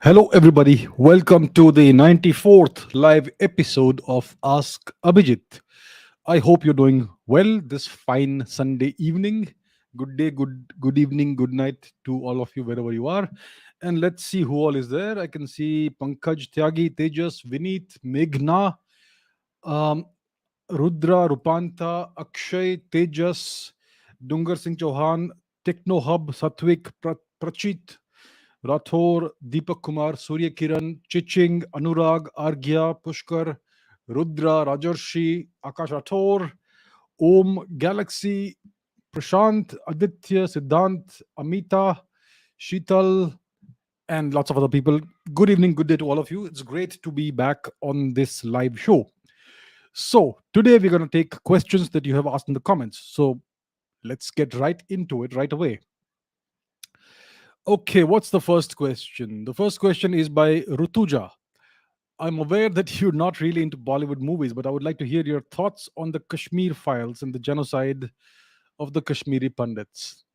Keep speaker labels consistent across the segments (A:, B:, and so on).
A: Hello, everybody. Welcome to the 94th live episode of Ask Abhijit. I hope you're doing well this fine Sunday evening. Good day, good evening, good night to all of you wherever you are. And let's see who all is there. I can see Pankaj, Tyagi, Tejas, Vineet, Meghna, um, Rudra, Rupanta, Akshay, Tejas, Dungar Singh Chauhan, Techno Hub, Satvik, Prachit, Rathor, Deepak Kumar, Surya Kiran, Chiching, Anurag, Arghya, Pushkar, Rudra, Rajarshi, Akash Rathor, Om, Galaxy, Prashant, Aditya, Siddhant, Amita, Sheetal, and lots of other people. Good evening, good day to all of you. It's great to be back on this live show. So, today we're going to take questions that you have asked in the comments. So, let's get right into it right away. Okay, what's the first question? The first question is by Rutuja. I'm aware that you're not really into Bollywood movies, but I would like to hear your thoughts on the Kashmir files and the genocide of the Kashmiri Pandits.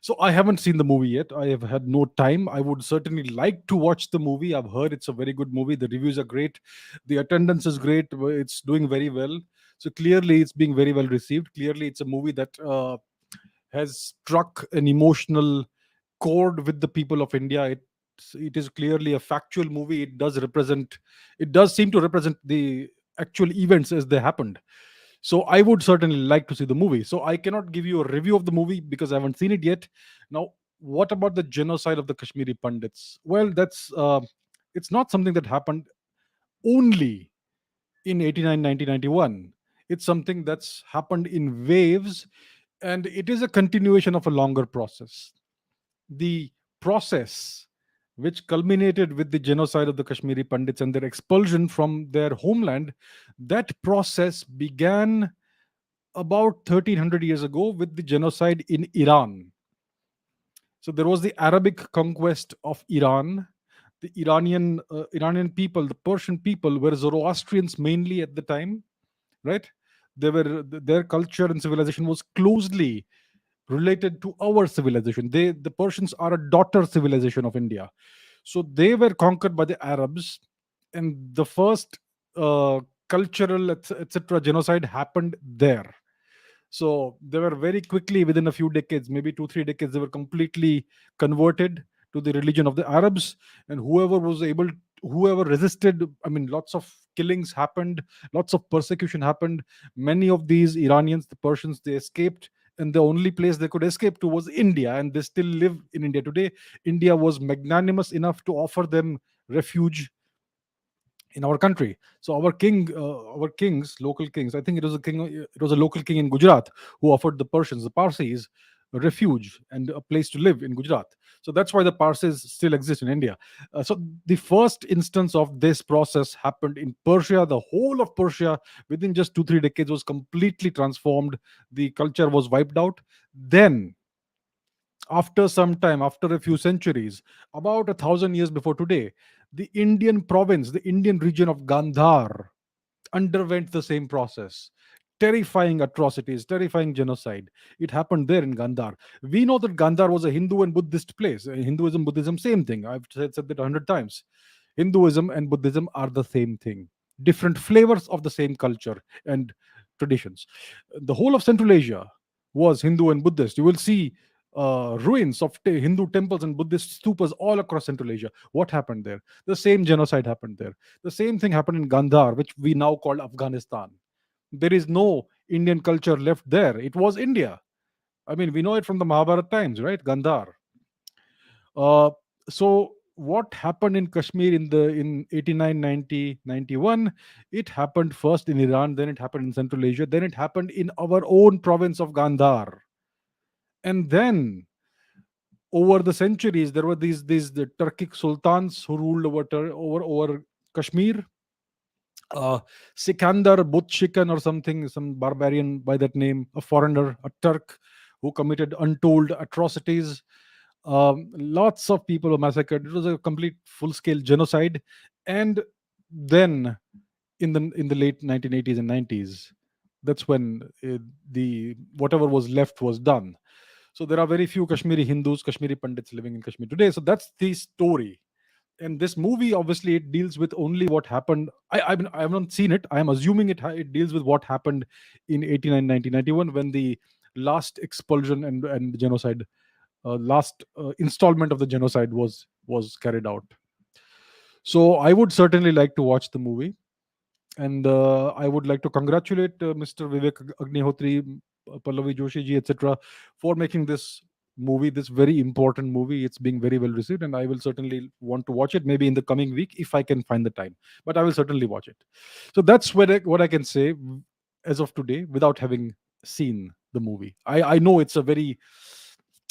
A: So I haven't seen the movie yet. I have had no time. I would certainly like to watch the movie. I've heard it's a very good movie. The reviews are great. The attendance is great. It's doing very well. So clearly, it's being very well received. Clearly, it's a movie that has struck an emotional chord with the people of India. It is clearly a factual movie. It does seem to represent the actual events as they happened. So I would certainly like to see the movie. So I cannot give you a review of the movie because I haven't seen it yet. Now, what about the genocide of the Kashmiri Pandits? Well, it's not something that happened only in 89 1991. It's something that's happened in waves, and it is a continuation of a longer process. The process which culminated with the genocide of the Kashmiri Pandits and their expulsion from their homeland, that process began about 1300 years ago with the genocide in Iran. So there was the Arabic conquest of Iran. The Iranian people, the Persian people, were Zoroastrians mainly at the time, right? Their culture and civilization was closely related to our civilization. The Persians are a daughter civilization of India. So they were conquered by the Arabs, and the first cultural etc. genocide happened there. So they were very quickly, within a few decades, maybe 2 3 decades, they were completely converted to the religion of the Arabs. And whoever resisted, I mean, lots of killings happened, lots of persecution happened. Many of these Iranians, the Persians, they escaped, and the only place they could escape to was India, and they still live in India today. India was magnanimous enough to offer them refuge in our country. So our kings, local kings, I think it was a local king in Gujarat who offered the Persians, the Parsis, a refuge and a place to live in Gujarat. So that's why the Parsis still exist in India. So the first instance of this process happened in Persia. The whole of Persia, within just 2 3 decades, was completely transformed. The culture was wiped out. Then, after some time, after a few centuries, about 1,000 years before today, the Indian province, the Indian region of Gandhar, underwent the same process. Terrifying atrocities, terrifying genocide. It happened there in Gandhar. We know that Gandhar was a Hindu and Buddhist place. Hinduism, Buddhism, same thing. I've said that 100 times. Hinduism and Buddhism are the same thing, different flavors of the same culture and traditions. The whole of Central Asia was Hindu and Buddhist. You will see ruins of Hindu temples and Buddhist stupas all across Central Asia. What happened there? The same genocide happened there. The same thing happened in Gandhar, which we now call Afghanistan. There is no Indian culture left there. It was India. I mean, we know it from the Mahabharata times, right? Gandhar. Uh, so what happened in Kashmir in 89, 90, 91? It happened first in Iran, then it happened in Central Asia, then it happened in our own province of Gandhar. And then over the centuries, there were these the Turkic sultans who ruled over Kashmir. Uh, Sikandar Butshikan or something, some barbarian by that name, a foreigner, a Turk, who committed untold atrocities. Lots of people were massacred. It was a complete full-scale genocide. And then in the late 1980s and 90s, that's when the whatever was left was done. So there are very few Kashmiri Hindus, Kashmiri Pandits living in Kashmir today. So that's the story. And this movie, obviously, it deals with only what happened. I have not seen it. I am assuming it deals with what happened in 89 1991, when the last expulsion and genocide, last installment of the genocide was carried out. So I would certainly like to watch the movie, and I would like to congratulate Mr. Vivek Agnihotri, Pallavi Joshi ji, etc., for making this movie, this very important movie. It's being very well received, and I will certainly want to watch it maybe in the coming week if I can find the time. But I will certainly watch it. So that's what I can say as of today without having seen the movie. I know it's a very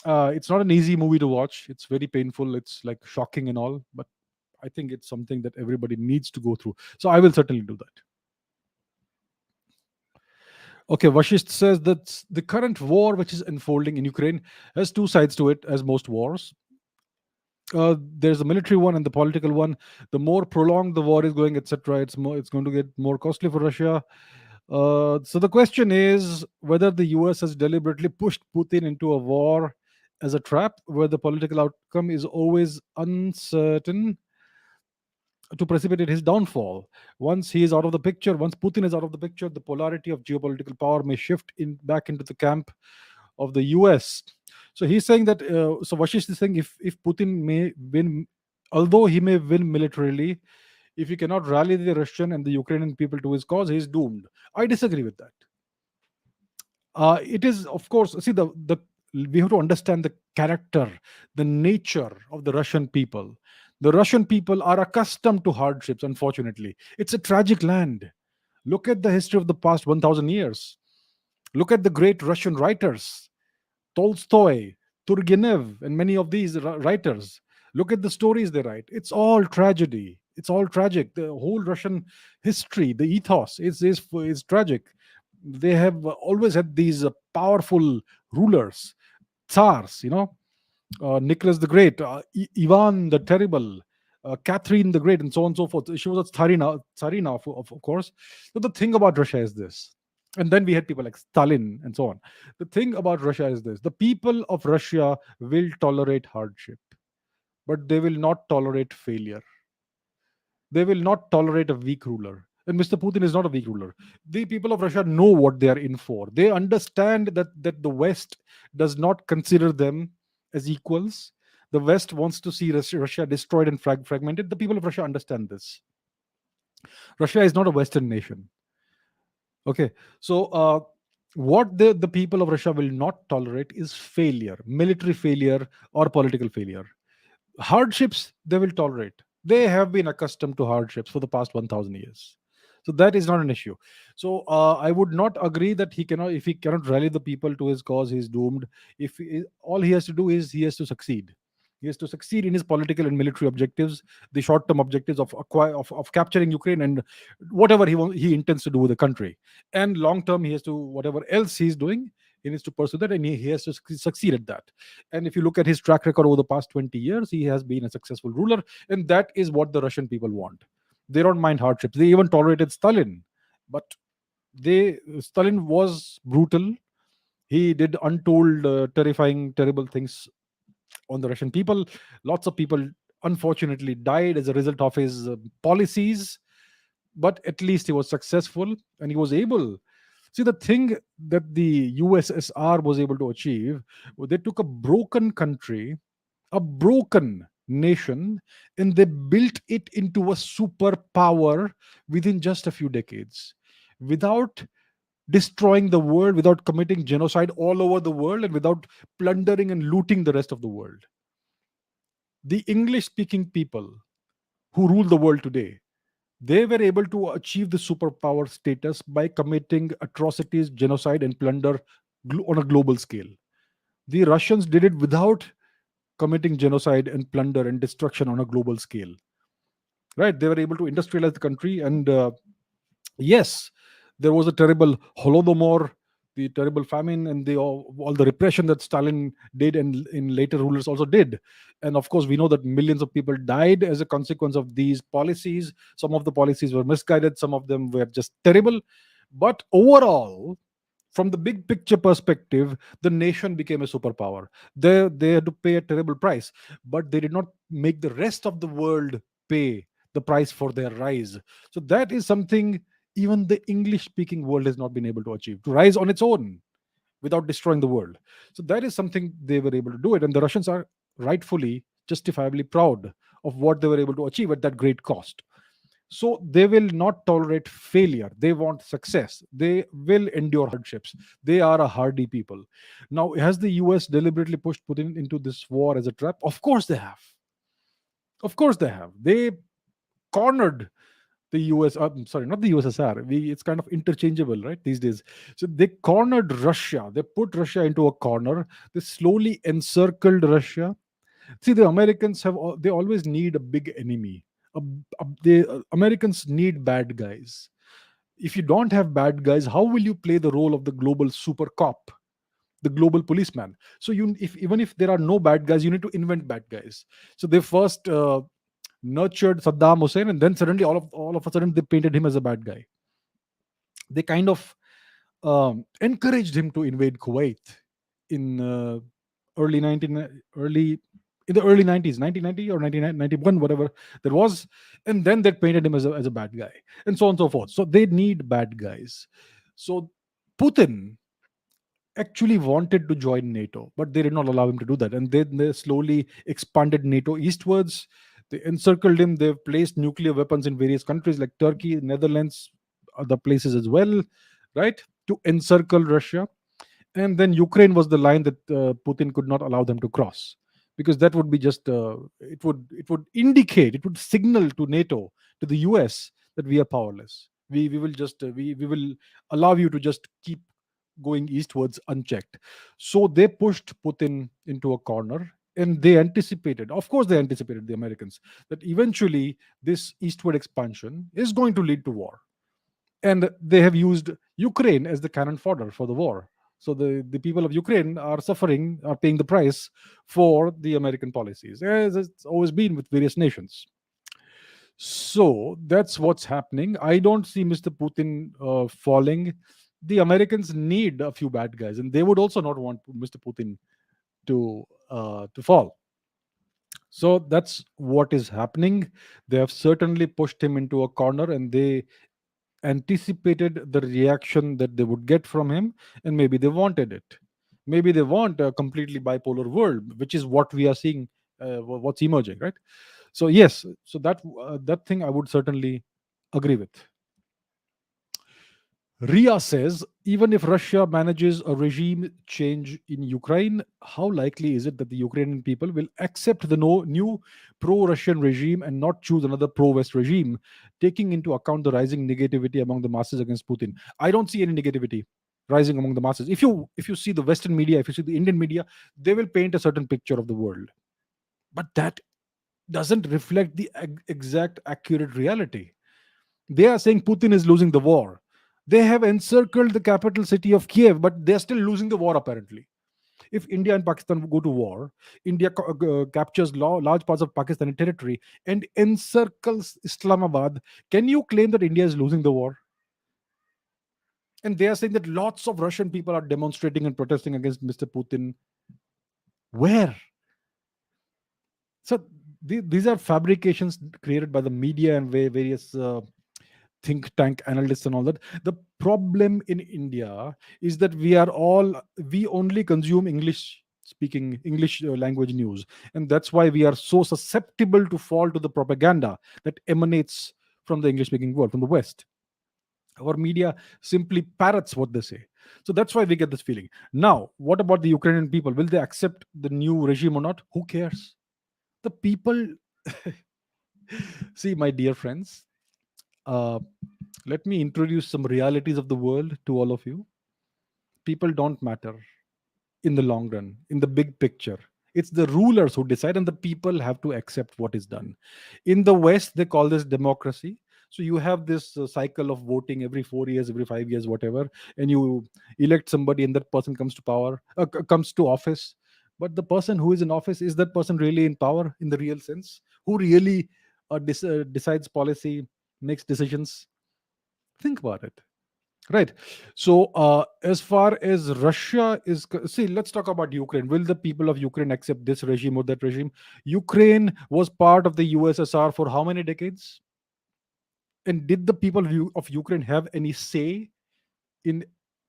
A: it's not an easy movie to watch. It's very painful. It's like shocking and all, but I think it's something that everybody needs to go through. So I will certainly do that. Okay, Vashist says that the current war which is unfolding in Ukraine has two sides to it, as most wars. There's a military one and the political one. The more prolonged the war is going, etc., it's going to get more costly for Russia. So the question is whether the US has deliberately pushed Putin into a war as a trap, where the political outcome is always uncertain, to precipitate his downfall. Once he is out of the picture, once Putin is out of the picture, the polarity of geopolitical power may shift in back into the camp of the US. So he's saying that. So Vashish is saying, if Putin may win, although he may win militarily, if he cannot rally the Russian and the Ukrainian people to his cause, he is doomed. I disagree with that. It is, of course, see the we have to understand the character, the nature of the Russian people. The Russian people are accustomed to hardships. Unfortunately, it's a tragic land. Look at the history of the past 1,000 years. Look at the great Russian writers, Tolstoy, Turgenev, and many of these writers. Look at the stories they write. It's all tragedy. It's all tragic. The whole Russian history, the ethos, is tragic. They have always had these powerful rulers, tsars, Nicholas the Great, Ivan the Terrible, Catherine the Great, and so on and so forth. She was a tsarina, of course. So the thing about Russia is this. And then we had people like Stalin and so on. The thing about Russia is this: the people of Russia will tolerate hardship, but they will not tolerate failure. They will not tolerate a weak ruler. And Mr. Putin is not a weak ruler. The people of Russia know what they are in for. They understand that the West does not consider them as equals. The West wants to see Russia destroyed and fragmented. The people of Russia understand this. Russia is not a Western nation. Okay, so what the people of Russia will not tolerate is failure, military failure or political failure. Hardships they will tolerate. They have been accustomed to hardships for the past 1,000 years. So that is not an issue. So I would not agree that he cannot, if he cannot rally the people to his cause, he is doomed. All he has to do is he has to succeed. He has to succeed in his political and military objectives, the short-term objectives of capturing Ukraine and whatever he intends to do with the country. And long-term, he has to, whatever else he's doing, he needs to pursue that, and he has to succeed at that. And if you look at his track record over the past 20 years, he has been a successful ruler, and that is what the Russian people want. They don't mind hardships. They even tolerated Stalin, but Stalin was brutal. He did untold, terrifying, terrible things on the Russian people. Lots of people, unfortunately, died as a result of his policies, but at least he was successful and he was able. See, the thing that the USSR was able to achieve, they took a broken country, a broken nation, and they built it into a superpower within just a few decades without destroying the world, without committing genocide all over the world, and without plundering and looting the rest of the world. The English speaking people who rule the world today, they were able to achieve the superpower status by committing atrocities, genocide, and plunder on a global scale. The Russians did it without committing genocide and plunder and destruction on a global scale. Right? They were able to industrialize the country, and yes, there was a terrible Holodomor, the terrible famine, and all the repression that Stalin did, and in later rulers also did. And of course, we know that millions of people died as a consequence of these policies. Some of the policies were misguided, some of them were just terrible. But overall, From the big picture perspective, the nation became a superpower. They had to pay a terrible price, but they did not make the rest of the world pay the price for their rise. So that is something even the English speaking world has not been able to achieve, to rise on its own without destroying the world. So that is something they were able to do it, and the Russians are rightfully, justifiably proud of what they were able to achieve at that great cost. So they will not tolerate failure. They want success. They will endure hardships. They are a hardy people. Now, has the US deliberately pushed Putin into this war as a trap? Of course they have. Of course they have. They cornered the US, sorry, not the USSR. It's kind of interchangeable, right, these days. So they cornered Russia. They put Russia into a corner. They slowly encircled Russia. See, the Americans they always need a big enemy. The Americans need bad guys. If you don't have bad guys, how will you play the role of the global super cop, the global policeman? So if even if there are no bad guys, you need to invent bad guys. So they first nurtured Saddam Hussein, and then suddenly all of a sudden they painted him as a bad guy. They kind of encouraged him to invade Kuwait in early 19 early in the early 90s, 1990 or 1991, whatever there was. And then they painted him as a bad guy, and so on and so forth. So they need bad guys. So Putin actually wanted to join NATO, but they did not allow him to do that. And they slowly expanded NATO eastwards. They encircled him. They've placed nuclear weapons in various countries like Turkey, Netherlands, other places as well, right? To encircle Russia. And then Ukraine was the line that Putin could not allow them to cross, because that would be just it would indicate, it would signal to NATO, to the US, that we are powerless. We will just we will allow you to just keep going eastwards unchecked. So they pushed Putin into a corner, and they anticipated, of course, they anticipated, the Americans, that eventually this eastward expansion is going to lead to war. And they have used Ukraine as the cannon fodder for the war. So the people of Ukraine are suffering, are paying the price for the American policies, as it's always been with various nations. So that's what's happening. I don't see Mr. Putin falling. The Americans need a few bad guys, and they would also not want Mr. Putin to fall. So that's what is happening. They have certainly pushed him into a corner, and they anticipated the reaction that they would get from him, and maybe they wanted it. Maybe they want a completely bipolar world, which is what we are seeing, what's emerging, right? So yes, so that thing I would certainly agree with. Ria says, even if Russia manages a regime change in Ukraine, how likely is it that the Ukrainian people will accept the new pro Russian regime and not choose another pro West regime, taking into account the rising negativity among the masses against Putin? I don't see any negativity rising among the masses. If you see the Western media, if you see the Indian media, they will paint a certain picture of the world. But that doesn't reflect the exact accurate reality. They are saying Putin is losing the war. They have encircled the capital city of Kiev, but they are still losing the war apparently. If India and Pakistan go to war, India captures large parts of Pakistani territory and encircles Islamabad. Can you claim that India is losing the war? And they are saying that lots of Russian people are demonstrating and protesting against Mr. Putin. Where? So these are fabrications created by the media and various think tank analysts and all that. The problem in India is that we only consume English language news, and that's why we are so susceptible to fall to the propaganda that emanates from the English speaking world, from the West. Our media simply parrots what they say. So that's why we get this feeling. Now, what about the Ukrainian people? Will they accept the new regime or not? Who cares? The people. See, my dear friends, uh, let me introduce some realities of the world to all of you. People don't matter in the long run, in the big picture. It's the rulers who decide, and the people have to accept what is done. In the West, they call this democracy. So you have this cycle of voting every 4 years, every 5 years, whatever, and you elect somebody, and that person comes to power, comes to office. But the person who is in office, is that person really in power in the real sense? Who really decides policy, makes decisions? Think about it. Right. So, as far as Russia is, see, let's talk about Ukraine. Will the people of Ukraine accept this regime or that regime? Ukraine was part of the USSR for how many decades? And did the people of Ukraine have any say in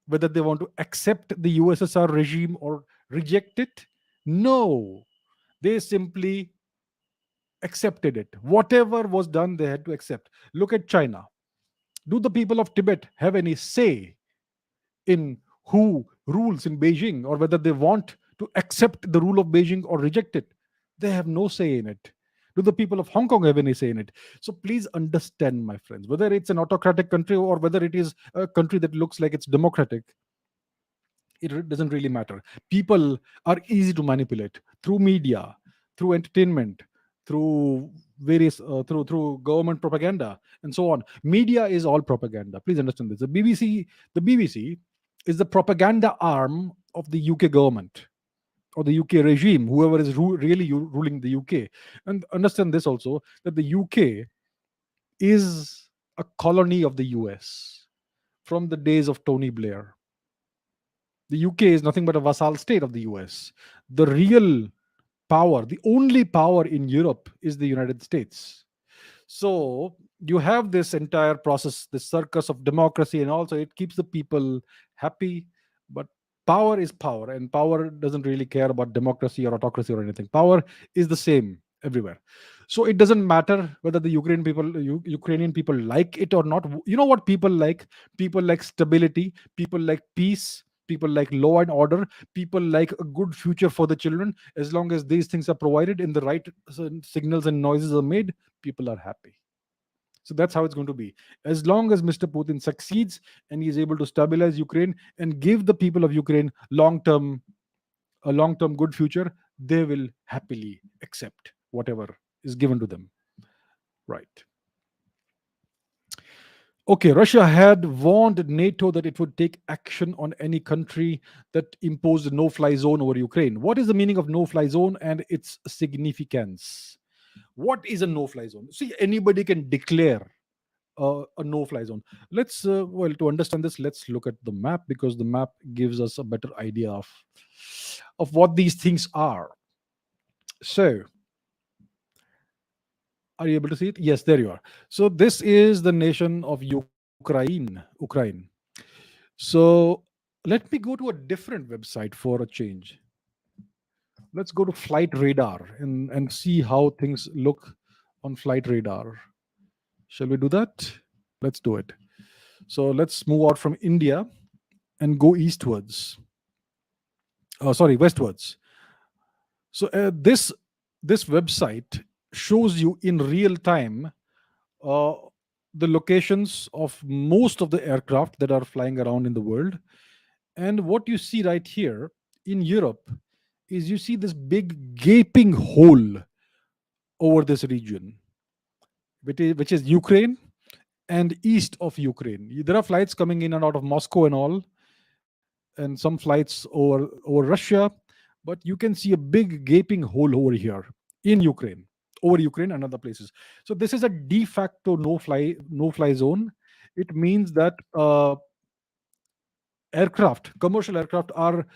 A: whether they want to accept the USSR regime or reject it? No. They simply accepted it. Whatever was done, they had to accept. Look at China. Do the people of Tibet have any say in who rules in Beijing, or whether they want to accept the rule of Beijing or reject it? They have no say in it. Do the people of Hong Kong have any say in it? So please understand, my friends, whether it's an autocratic country or whether it is a country that looks like it's democratic, doesn't really matter. People are easy to manipulate through media, through entertainment, through various through government propaganda and so on. Media is all propaganda. Please understand this. The BBC is the propaganda arm of the UK government or the UK regime, whoever is really ruling the UK. And understand this also, that the UK is a colony of the US from the days of Tony Blair. The UK is nothing but a vassal state of the US. The real power, the only power in Europe, is the United States. So you have this entire process, this circus of democracy, and also it keeps the people happy. But power is power, and power doesn't really care about democracy or autocracy or anything. Power is the same everywhere. So it doesn't matter whether the Ukrainian people like it or not. You know what people like? People like stability. People like peace. People like law and order. People like a good future for the children. As long as these things are provided in the right signals and noises are made, people are happy. So that's how it's going to be. As long as Mr. Putin succeeds and he is able to stabilize Ukraine and give the people of Ukraine a long-term good future, they will happily accept whatever is given to them. Right. Okay, Russia had warned NATO that it would take action on any country that imposed a no-fly zone over Ukraine. What is the meaning of no-fly zone and its significance? What is a no-fly zone? See, anybody can declare a no-fly zone. Let's well, to understand this, let's look at the map, because the map gives us a better idea of what these things are. So, are you able to see it? Yes, there you are. So this is the nation of Ukraine. So let me go to a different website for a change. Let's go to Flight Radar and see how things look on Flight Radar. Shall we do that? Let's do it. So let's move out from India and go eastwards. Oh, sorry, westwards. So this website shows you in real time uh, the locations of most of the aircraft that are flying around in the world. And what you see right here in Europe is you see this big gaping hole over this region, which is Ukraine and east of Ukraine. There are flights coming in and out of Moscow and all, and some flights over Russia, but you can see a big gaping hole over here in Ukraine, over Ukraine and other places. So this is a de facto no fly zone. It means that commercial aircraft are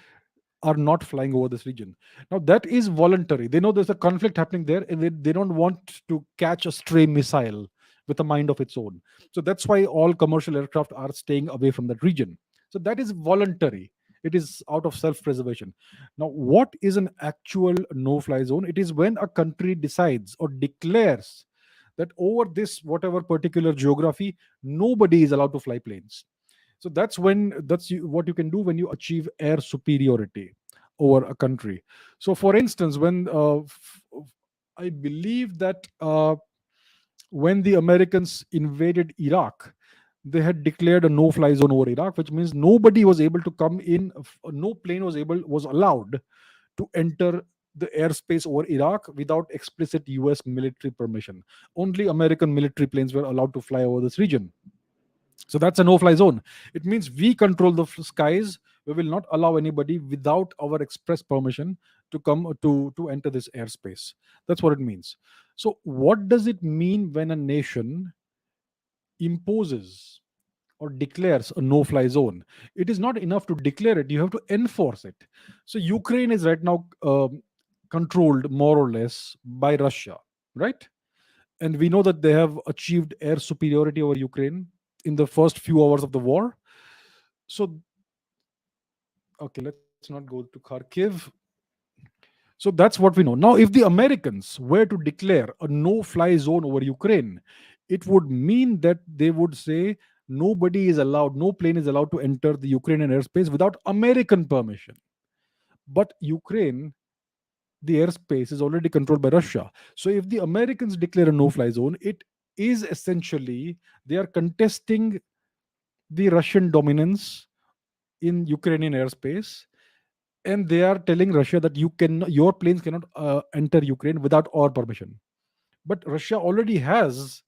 A: not flying over this region. Now that is voluntary. They know there's a conflict happening there, and they don't want to catch a stray missile with a mind of its own. So that's why all commercial aircraft are staying away from that region. So that is voluntary. It is out of self-preservation. Now, what is an actual no-fly zone? It is when a country decides or declares that over this whatever particular geography, nobody is allowed to fly planes. So what you can do when you achieve air superiority over a country. So for instance, when I believe that when the Americans invaded Iraq, they had declared a no-fly zone over Iraq, which means nobody was able to come in. No plane was allowed to enter the airspace over Iraq without explicit US military permission. Only American military planes were allowed to fly over this region. So that's a no-fly zone. It means we control the skies. We will not allow anybody without our express permission to come to enter this airspace. That's what it means. So what does it mean when a nation imposes or declares a no fly zone, it is not enough to declare it, you have to enforce it. So Ukraine is right now controlled more or less by Russia, right? And we know that they have achieved air superiority over Ukraine in the first few hours of the war. So, okay, let's not go to Kharkiv. So that's what we know. Now, if the Americans were to declare a no fly zone over Ukraine, it would mean that they would say nobody is allowed, no plane is allowed to enter the Ukrainian airspace without American permission. But Ukraine, the airspace is already controlled by Russia. So if the Americans declare a no fly zone, it is essentially they are contesting the Russian dominance in Ukrainian airspace, and they are telling Russia that your planes cannot enter Ukraine without our permission. But Russia already has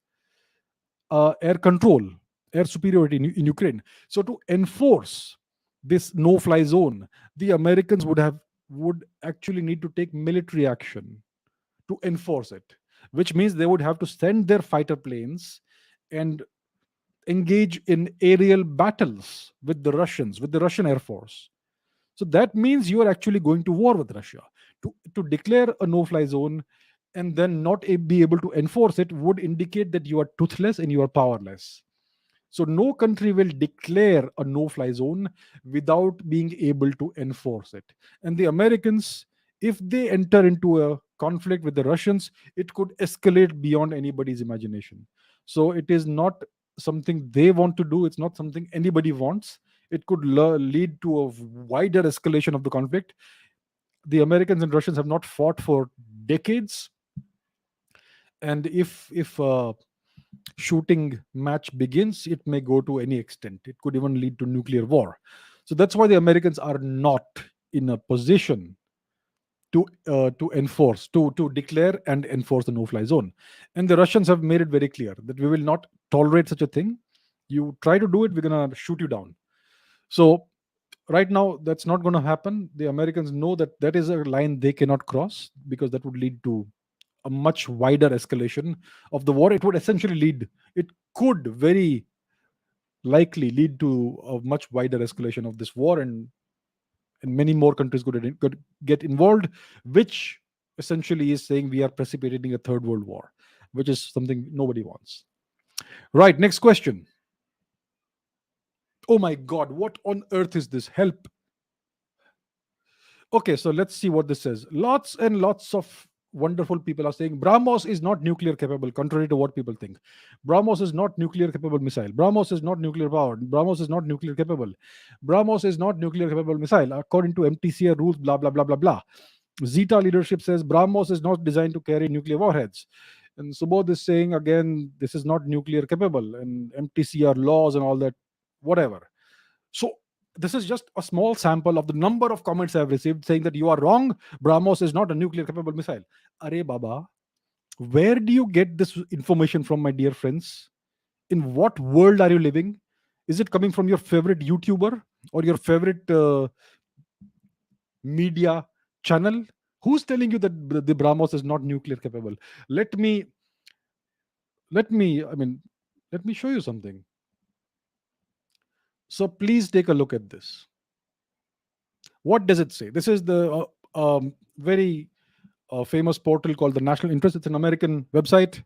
A: air control, air superiority in Ukraine. So to enforce this no-fly zone, the Americans would actually need to take military action to enforce it, which means they would have to send their fighter planes and engage in aerial battles with the Russians, with the Russian Air Force. So that means you are actually going to war with Russia. To declare a no fly zone and then not be able to enforce it would indicate that you are toothless and you are powerless. So no country will declare a no-fly zone without being able to enforce it. And the Americans, if they enter into a conflict with the Russians, it could escalate beyond anybody's imagination. So it is not something they want to do. It's not something anybody wants. It could lead to a wider escalation of the conflict. The Americans and Russians have not fought for decades, and if shooting match begins, it may go to any extent. It could even lead to nuclear war. So that's why the Americans are not in a position to enforce, to declare and enforce the no-fly zone. And the Russians have made it very clear that we will not tolerate such a thing. You try to do it, we're gonna shoot you down. So right now, that's not going to happen. The Americans know that that is a line they cannot cross because that would lead to a much wider escalation of the war. It would essentially lead, it could very likely lead to a much wider escalation of this war, and many more countries could get involved, which essentially is saying we are precipitating a third world war, which is something nobody wants. Right, next question. Oh my God, what on earth is this? Help. Okay, so let's see what this says. Lots and lots of wonderful people are saying brahmos is not nuclear capable, contrary to what people think. Brahmos is not nuclear capable missile. Brahmos is not nuclear powered. Brahmos is not nuclear capable. Brahmos is not nuclear capable missile according to MTCR rules, blah blah blah blah blah. Zeta leadership says brahmos is not designed to carry nuclear warheads. And Subodh is saying again this is not nuclear capable, and MTCR laws and all that, whatever. So this is just a small sample of the number of comments I've received saying that you are wrong. BrahMos is not a nuclear capable missile. Are Baba, where do you get this information from, my dear friends? In what world are you living? Is it coming from your favorite YouTuber or your favorite media channel? Who's telling you that the BrahMos is not nuclear capable? Let me, let me, I mean, let me show you something. So please take a look at this. What does it say? This is the very famous portal called the National Interest. It's an American website.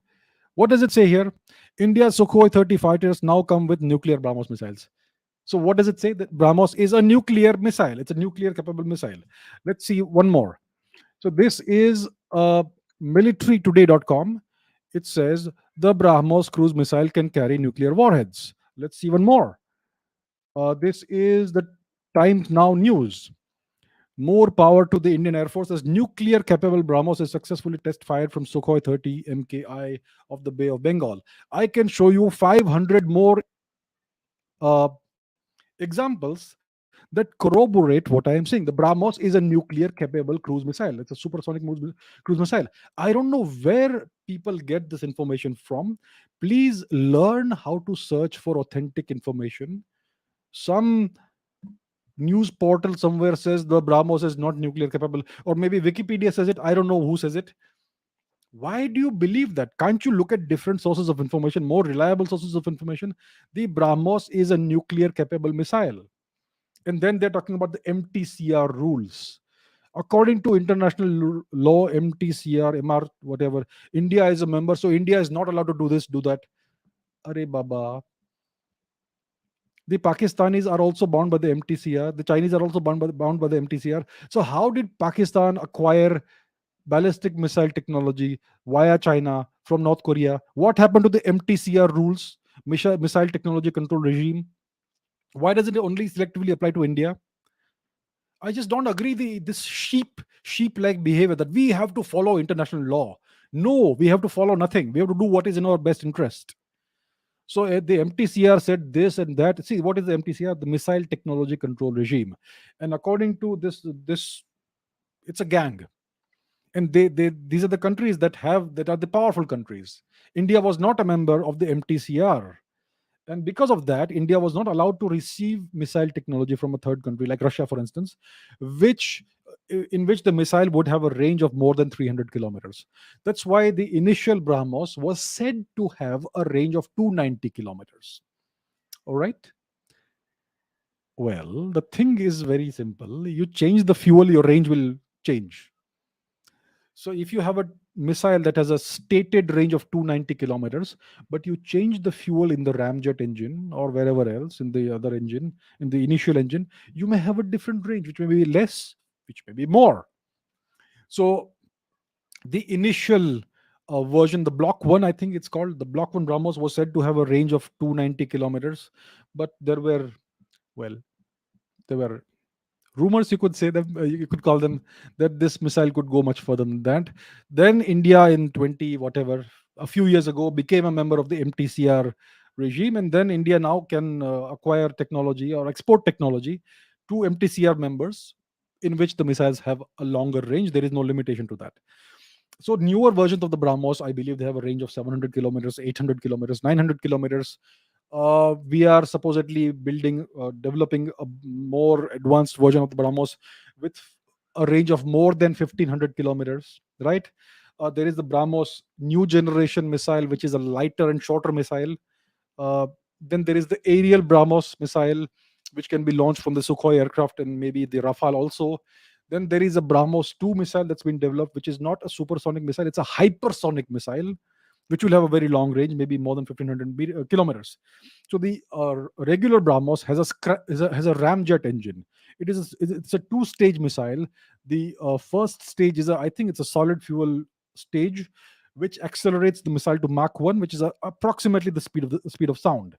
A: What does it say here? India's Sukhoi 30 fighters now come with nuclear BrahMos missiles. So what does it say? That BrahMos is a nuclear missile. It's a nuclear capable missile. Let's see one more. So this is militarytoday.com. It says the BrahMos cruise missile can carry nuclear warheads. Let's see one more. This is the Times Now News. More power to the Indian Air Force as nuclear capable BrahMos is successfully test fired from Sukhoi 30 MKI of the Bay of Bengal. I can show you 500 more uh, examples that corroborate what I am saying. The BrahMos is a nuclear capable cruise missile. It's a supersonic cruise missile. I don't know where people get this information from. Please learn how to search for authentic information. Some news portal somewhere says the BrahMos is not nuclear capable, or maybe Wikipedia says it. I don't know who says it. Why do you believe that? Can't you look at different sources of information, more reliable sources of information? The brahmos is a nuclear capable missile. And then they're talking about the MTCR rules. According to international law, MTCR, MR, whatever, India is a member, so India is not allowed to do this, do that. Arey Baba. The Pakistanis are also bound by the MTCR. The Chinese are also bound by the MTCR. So, how did Pakistan acquire ballistic missile technology via China from North Korea? What happened to the MTCR rules, missile technology control regime? Why does it only selectively apply to India? I just don't agree this sheep-like behavior that we have to follow international law. No, we have to follow nothing. We have to do what is in our best interest. So the MTCR said this and that. See, what is the MTCR? The Missile Technology Control Regime. And according to this, it's a gang. And these are the countries that are the powerful countries. India was not a member of the MTCR. And because of that, India was not allowed to receive missile technology from a third country like Russia, for instance, which in which the missile would have a range of more than 300 kilometers. That's why the initial brahmos was said to have a range of 290 kilometers. All right. Well, the thing is very simple. You change the fuel, your range will change. So if you have a missile that has a stated range of 290 kilometers, but you change the fuel in the ramjet engine or wherever else in the other engine, in the initial engine, you may have a different range, which may be less, which may be more. So the initial version, the Block 1, I think it's called, the Block 1 Brahmos was said to have a range of 290 kilometers, but well, there were rumors, you could say them, you could call them, that this missile could go much further than that. Then India in 20 whatever, a few years ago, became a member of the MTCR regime, and then India now can acquire technology or export technology to MTCR members in which the missiles have a longer range. There is no limitation to that. So newer versions of the brahmos, I believe they have a range of 700 kilometers, 800 kilometers, 900 kilometers. We are supposedly developing a more advanced version of the brahmos with a range of more than 1500 kilometers, right? There is the brahmos new generation missile, which is a lighter and shorter missile. uh, then there is the aerial brahmos missile, which can be launched from the Sukhoi aircraft and maybe the Rafale also. Then there is a Brahmos 2 missile that's been developed, which is not a supersonic missile, it's a hypersonic missile, which will have a very long range, maybe more than 1500 kilometers. So the regular Brahmos has a ramjet engine. It's a two-stage missile. The first stage is I think it's a solid fuel stage, which accelerates the missile to Mach 1, which is approximately the speed of sound.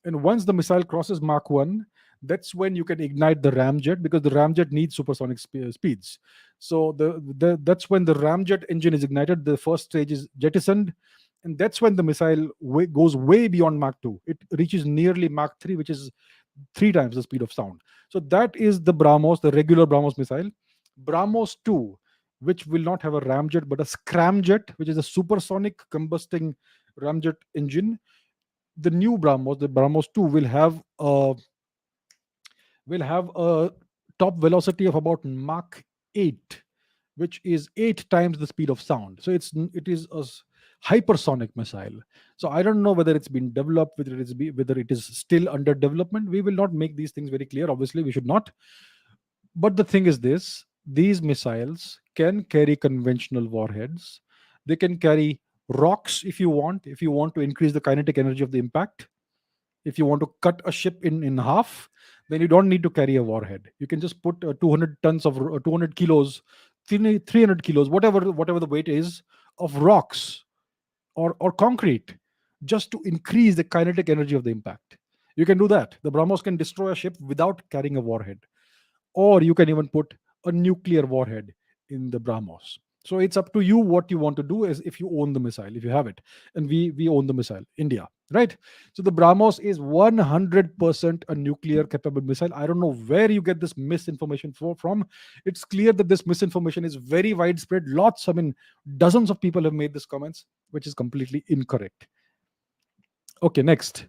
A: And once the missile crosses Mach 1, that's when you can ignite the ramjet, because the ramjet needs supersonic speeds. So that's when the ramjet engine is ignited, the first stage is jettisoned, and that's when the missile goes way beyond Mach 2. It reaches nearly Mach 3, which is three times the speed of sound. So that is the Brahmos, the regular Brahmos missile. Brahmos 2, which will not have a ramjet but a scramjet, which is a supersonic combusting ramjet engine. The new Brahmos, the Brahmos 2, will have a top velocity of about Mach 8, which is 8 times the speed of sound. So it is a hypersonic missile. So I don't know whether it's been developed, whether it is still under development. We will not make these things very clear. Obviously, we should not. But the thing is this: these missiles can carry conventional warheads. They can carry rocks if you want to increase the kinetic energy of the impact. If you want to cut a ship in half, then you don't need to carry a warhead. You can just put 200 tons of 200 kilos, 300 kilos, whatever the weight is, of rocks or concrete, just to increase the kinetic energy of the impact. You can do that. The Brahmos can destroy a ship without carrying a warhead, or you can even put a nuclear warhead in the brahmos. So it's up to you what you want to do, as if you own the missile, if you have it. And we own the missile, India, right? So the brahmos is 100% a nuclear capable missile. I don't know where you get this misinformation from. It's clear that this misinformation is very widespread. Dozens of people have made these comments, which is completely incorrect. Okay, next.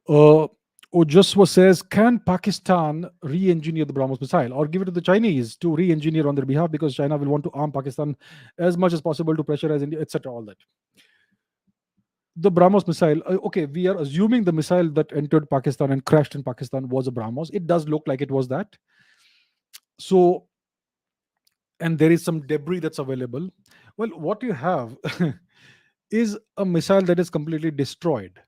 A: uh, Ojuswa says, can Pakistan re-engineer the BrahMos missile or give it to the Chinese to re-engineer on their behalf because China will want to arm Pakistan as much as possible to pressurize India, etc. All that. The BrahMos missile, okay, we are assuming the missile that entered Pakistan and crashed in Pakistan was a BrahMos. It does look like it was that. So, and there is some debris that's available. Well, what you have is a missile that is completely destroyed.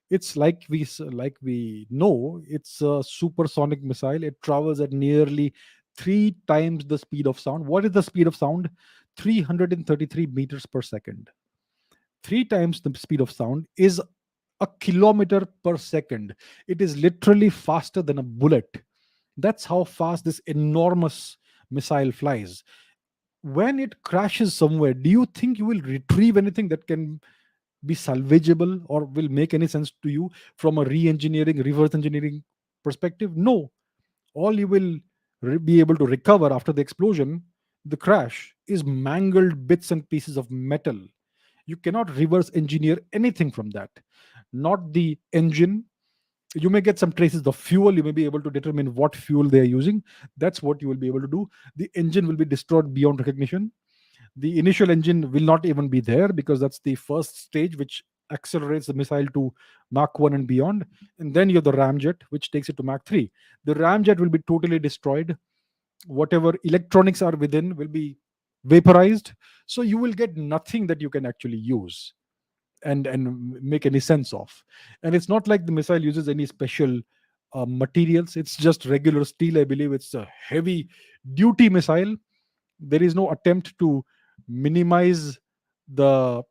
A: It's like we know, it's a supersonic missile. It travels at nearly 3 times the speed of sound. What is the speed of sound? 333 meters per second. 3 times the speed of sound is a kilometer per second. It is literally faster than a bullet. That's how fast this enormous missile flies. When it crashes somewhere, do you think you will retrieve anything that can be salvageable or will make any sense to you from a re-engineering, reverse engineering perspective? No. All you will be able to recover after the explosion, the crash, is mangled bits and pieces of metal. You cannot reverse engineer anything from that. Not the engine. You may get some traces of fuel. You may be able to determine what fuel they are using. That's what you will be able to do. The engine will be destroyed beyond recognition. The initial engine will not even be there because that's the first stage which accelerates the missile to Mach 1 and beyond. And then you have the ramjet, which takes it to Mach 3. The ramjet will be totally destroyed. Whatever electronics are within will be vaporized. So you will get nothing that you can actually use and make any sense of. And it's not like the missile uses any special materials. It's just regular steel, I believe. It's a heavy duty missile. There is no attempt to minimize the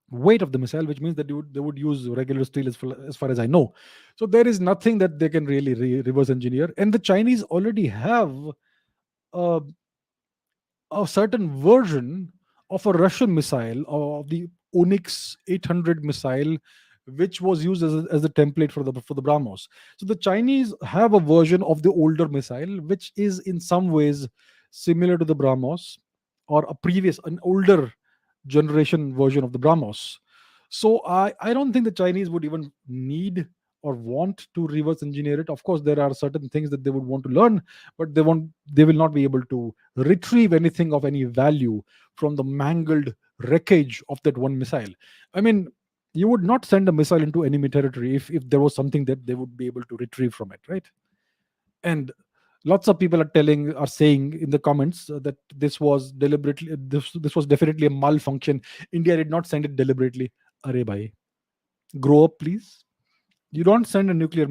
A: weight of the missile, which means that they would use regular steel as far as I know. So there is nothing that they can really reverse engineer. And the Chinese already have a, a certain version of a Russian missile, of the Onyx 800 missile, which was used as a template for the BrahMos. So the Chinese have a version of the older missile, which is in some ways similar to the BrahMos, or an older generation version of the BrahMos. So I don't think the Chinese would even need or want to reverse engineer it. Of course, there are certain things that they would want to learn, but they will not be able to retrieve anything of any value from the mangled wreckage of that one missile. I mean, you would not send a missile into enemy territory if there was something that they would be able to retrieve from it, right? And lots of people are saying in the comments that this was definitely a malfunction. India did not send it deliberately. Arey bhai, grow up, please. You don't send a nuclear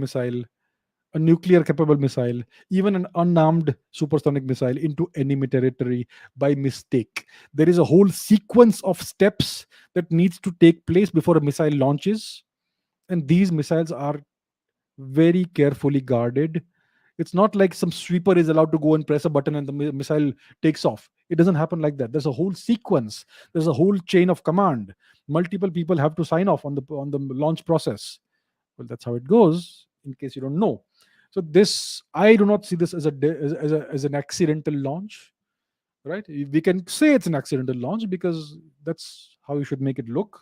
A: capable missile, even an unarmed supersonic missile, into enemy territory by mistake. There is a whole sequence of steps that needs to take place before a missile launches, and these missiles are very carefully guarded. It's not like some sweeper is allowed to go and press a button and the missile takes off. It doesn't happen like that. There's a whole sequence. There's a whole chain of command. Multiple people have to sign off on the launch process. Well, that's how it goes. In case you don't know, so this I do not see this as as an accidental launch, right? We can say it's an accidental launch because that's how you should make it look.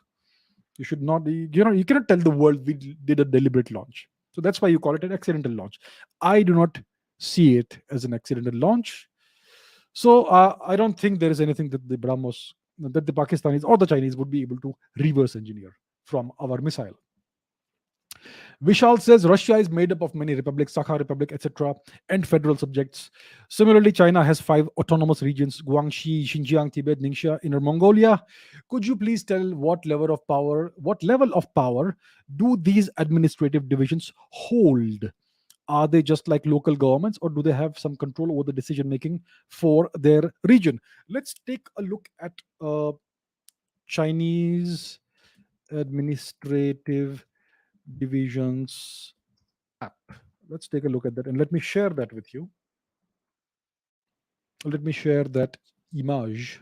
A: You should not, you cannot tell the world we did a deliberate launch. So that's why you call it an accidental launch. I do not see it as an accidental launch. So I don't think there is anything that the Pakistanis or the Chinese would be able to reverse engineer from our missile. Vishal says Russia is made up of many republics, Sakha Republic, etc., and federal subjects. Similarly, China has 5 autonomous regions: Guangxi, Xinjiang, Tibet, Ningxia, Inner Mongolia. Could you please tell what level of power do these administrative divisions hold? Are they just like local governments, or do they have some control over the decision making for their region? Let's take a look at Chinese administrative divisions app. Let's take a look at that, and let me share that with you. Let me share that image.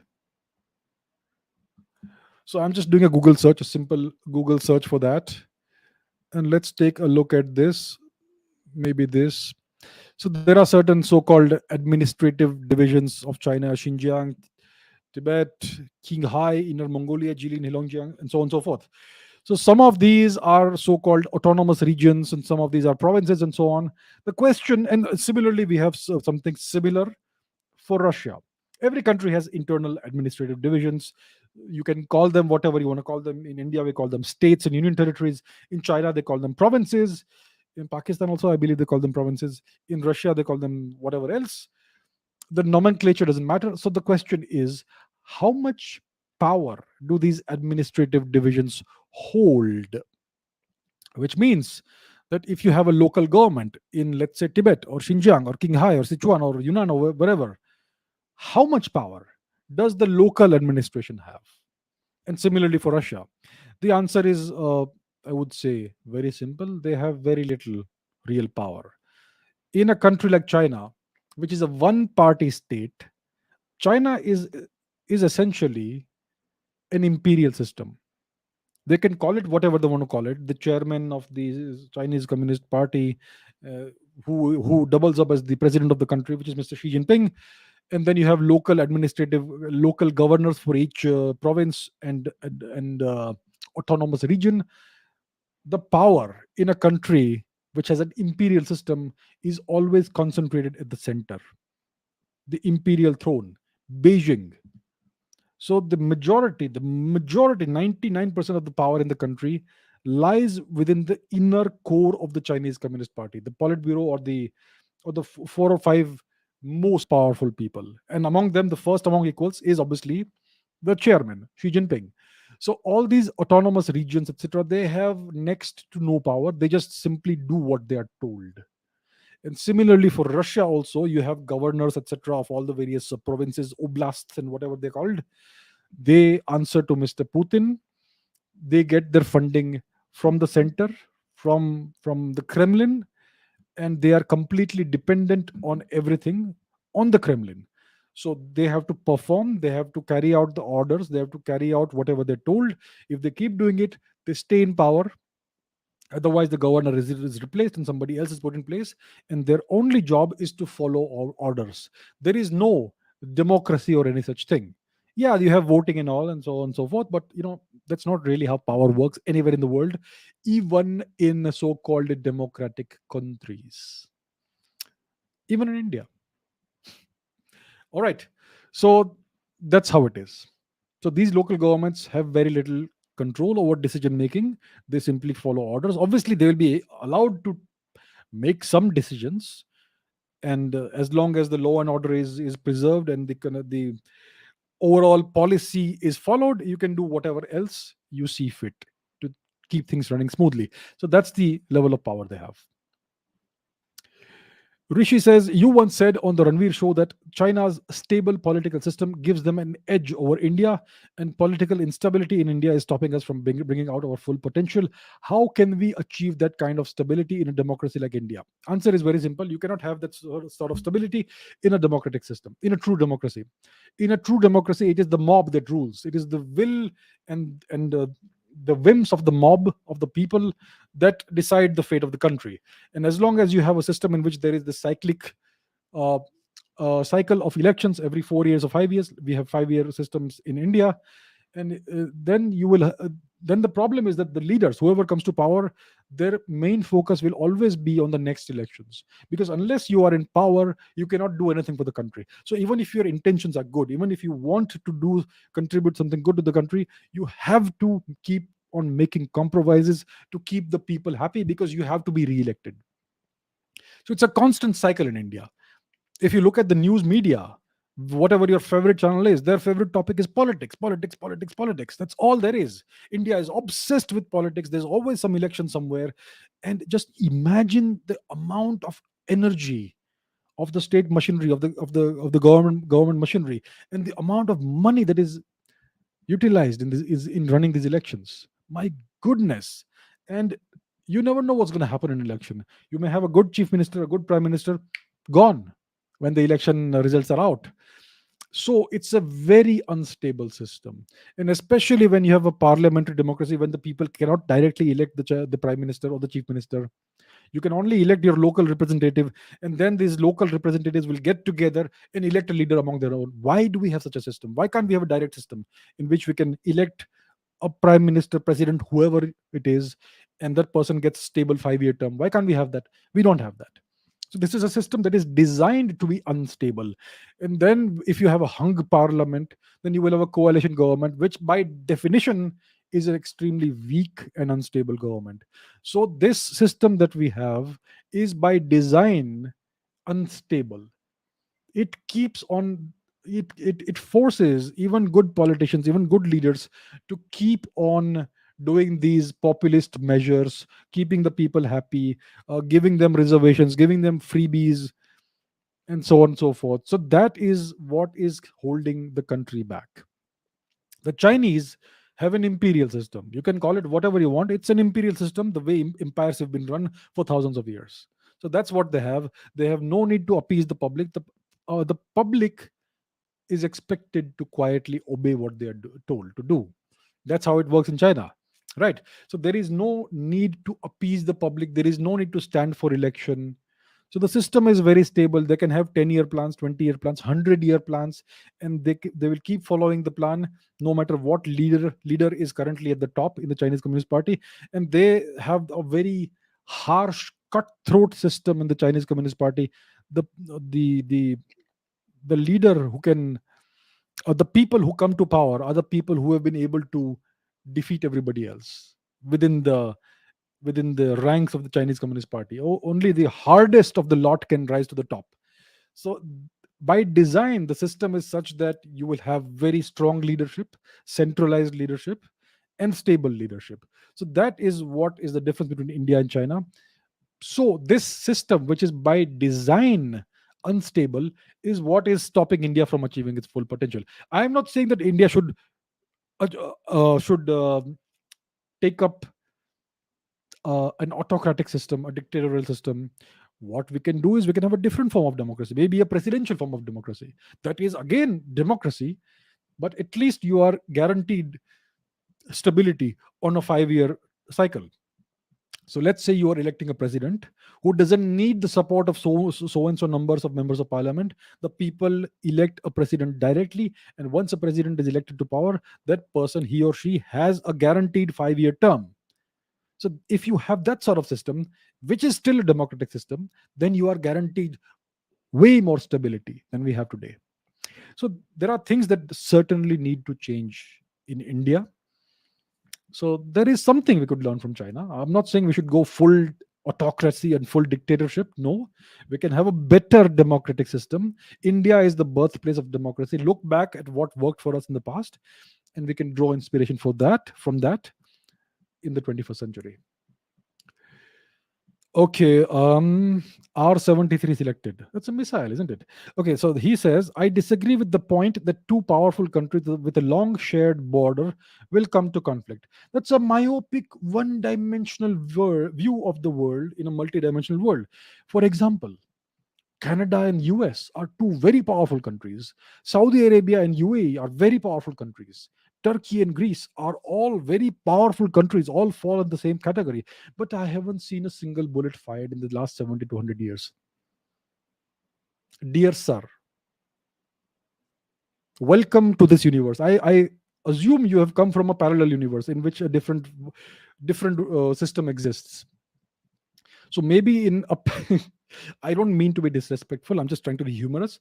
A: So I'm just doing a Google search, a simple Google search for that. And let's take a look at this. Maybe this. So there are certain so-called administrative divisions of China: Xinjiang, Tibet, Qinghai, Inner Mongolia, Jilin, Heilongjiang, and so on and so forth. So some of these are so-called autonomous regions, and some of these are provinces, and so on. The question, and similarly, we have something similar for Russia. Every country has internal administrative divisions. You can call them whatever you want to call them. In India, we call them states and union territories. In China, they call them provinces. In Pakistan, also, I believe they call them provinces. In Russia, they call them whatever else. The nomenclature doesn't matter. So the question is, how much power do these administrative divisions hold? Which means that if you have a local government in, let's say, Tibet or Xinjiang or Qinghai or Sichuan or Yunnan or wherever, how much power does the local administration have? And similarly for Russia, the answer is, I would say, very simple. They have very little real power. In a country like China, which is a one party state, China is essentially an imperial system. They can call it whatever they want to call it. The chairman of the Chinese Communist Party, uh, who doubles up as the president of the country, which is Mr. Xi Jinping, and then you have local governors for each province and autonomous region. The power in a country which has an imperial system is always concentrated at the center, the imperial throne, Beijing. So the majority, 99% of the power in the country lies within the inner core of the Chinese Communist Party, the Politburo, or the four or five most powerful people. And among them, the first among equals is obviously the chairman, Xi Jinping. So all these autonomous regions, etc., they have next to no power. They just simply do what they are told. And similarly for Russia, also you have governors, etc., of all the various provinces, oblasts, and whatever they're called. They answer to Mr. Putin. They get their funding from the center, from the Kremlin, and they are completely dependent on everything on the Kremlin. So they have to perform, they have to carry out the orders, they have to carry out whatever they're told. If they keep doing it, they stay in power. Otherwise, the governor is replaced and somebody else is put in place, and their only job is to follow all orders. There is no democracy or any such thing. Yeah, you have voting and all, and so on and so forth, but that's not really how power works anywhere in the world, even in so-called democratic countries, even in India. All right, so that's how it is. So these local governments have very little control over decision making. They simply follow orders. Obviously, they will be allowed to make some decisions, and as long as the law and order is preserved and the overall policy is followed, you can do whatever else you see fit to keep things running smoothly. So that's the level of power they have. Rishi says, you once said on the Ranveer show that China's stable political system gives them an edge over India, and political instability in India is stopping us from bringing out our full potential. How can we achieve that kind of stability in a democracy like India? Answer is very simple. You cannot have that sort of stability in a democratic system, in a true democracy. In a true democracy, it is the mob that rules. It is the will and the whims of the mob, of the people, that decide the fate of the country. And as long as you have a system in which there is this cyclic uh, cycle of elections every 4 years or 5 years, we have 5 year systems in India, and then you will then the problem is that the leaders, whoever comes to power, their main focus will always be on the next elections, because unless you are in power, you cannot do anything for the country. So even if your intentions are good, even if you want to do contribute something good to the country, you have to keep on making compromises to keep the people happy, because you have to be re-elected. So it's a constant cycle in India. If you look at the news media, whatever your favorite channel is, their favorite topic is politics, politics, politics, politics. That's all there is. India is obsessed with politics. There's always some election somewhere. And just imagine the amount of energy of the state machinery, of the government machinery, and the amount of money that is utilized in running these elections. My goodness. And you never know what's going to happen in an election. You may have a good chief minister, a good prime minister, gone when the election results are out. So it's a very unstable system, and especially when you have a parliamentary democracy, when the people cannot directly elect the prime minister or the chief minister. You can only elect your local representative, and then these local representatives will get together and elect a leader among their own. Why do we have such a system? Why can't we have a direct system in which we can elect a prime minister, president, whoever it is, and that person gets stable 5-year term. Why can't we have that? We don't have that. So this is a system that is designed to be unstable. And then if you have a hung parliament, then you will have a coalition government, which by definition is an extremely weak and unstable government. So this system that we have is by design unstable. It keeps on, it forces even good politicians, even good leaders, to keep on doing these populist measures, keeping the people happy, giving them reservations, giving them freebies, and so on and so forth. So that is what is holding the country back. The Chinese have an imperial system. You can call it whatever you want. It's an imperial system, the way empires have been run for thousands of years. So that's what they have. They have no need to appease the public. The public is expected to quietly obey what they are told to do. That's how it works in China, right? So there is no need to appease the public. There is no need to stand for election. So the system is very stable. They can have 10-year plans, 20-year plans, 100-year plans, and they will keep following the plan no matter what leader is currently at the top in the Chinese Communist Party. And they have a very harsh, cutthroat system in the Chinese Communist Party. The the the the leader who can, or the people who come to power, are the people who have been able to defeat everybody else within the ranks of the Chinese Communist Party. Only the hardest of the lot can rise to the top. So by design, the system is such that you will have very strong leadership, centralized leadership, and stable leadership. So that is what is the difference between India and China. So this system, which is by design unstable, is what is stopping India from achieving its full potential. I am not saying that India should take up an autocratic system, a dictatorial system. What we can do is we can have a different form of democracy, maybe a presidential form of democracy. That is again democracy, but at least you are guaranteed stability on a 5-year cycle. So let's say you are electing a president who doesn't need the support of so and so numbers of members of parliament. The people elect a president directly, and once a president is elected to power, that person, he or she, has a guaranteed 5-year term. So if you have that sort of system, which is still a democratic system, then you are guaranteed way more stability than we have today. So there are things that certainly need to change in India. So there is something we could learn from China. I'm not saying we should go full autocracy and full dictatorship. No, we can have a better democratic system. India is the birthplace of democracy. Look back at what worked for us in the past, and we can draw inspiration from that in the 21st century. Okay, R73 selected. That's a missile, isn't it? Okay, so he says, I disagree with the point that two powerful countries with a long shared border will come to conflict. That's a myopic, one dimensional view of the world in a multidimensional world. For example, Canada and US are two very powerful countries. Saudi Arabia and UAE are very powerful countries. Turkey and Greece are all very powerful countries, all fall in the same category. But I haven't seen a single bullet fired in the last 70 to 100 years. Dear sir, welcome to this universe. I assume you have come from a parallel universe in which a different system exists. So maybe in a I don't mean to be disrespectful, I'm just trying to be humorous.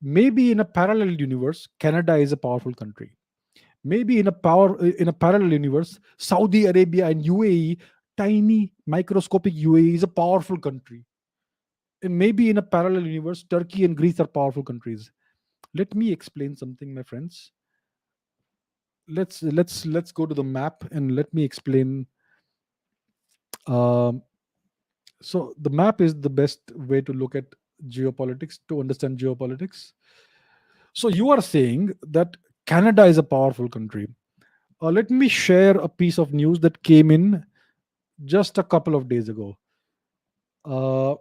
A: Maybe in a parallel universe, Canada is a powerful country. Maybe in a parallel universe, Saudi Arabia and UAE, tiny microscopic UAE, is a powerful country. And maybe in a parallel universe, Turkey and Greece are powerful countries. Let me explain something, my friends. Let's go to the map and let me explain. Um, so the map is the best way to look at geopolitics, to understand geopolitics. So you are saying that Canada is a powerful country. Let me share a piece of news that came in just a couple of days ago. Uh,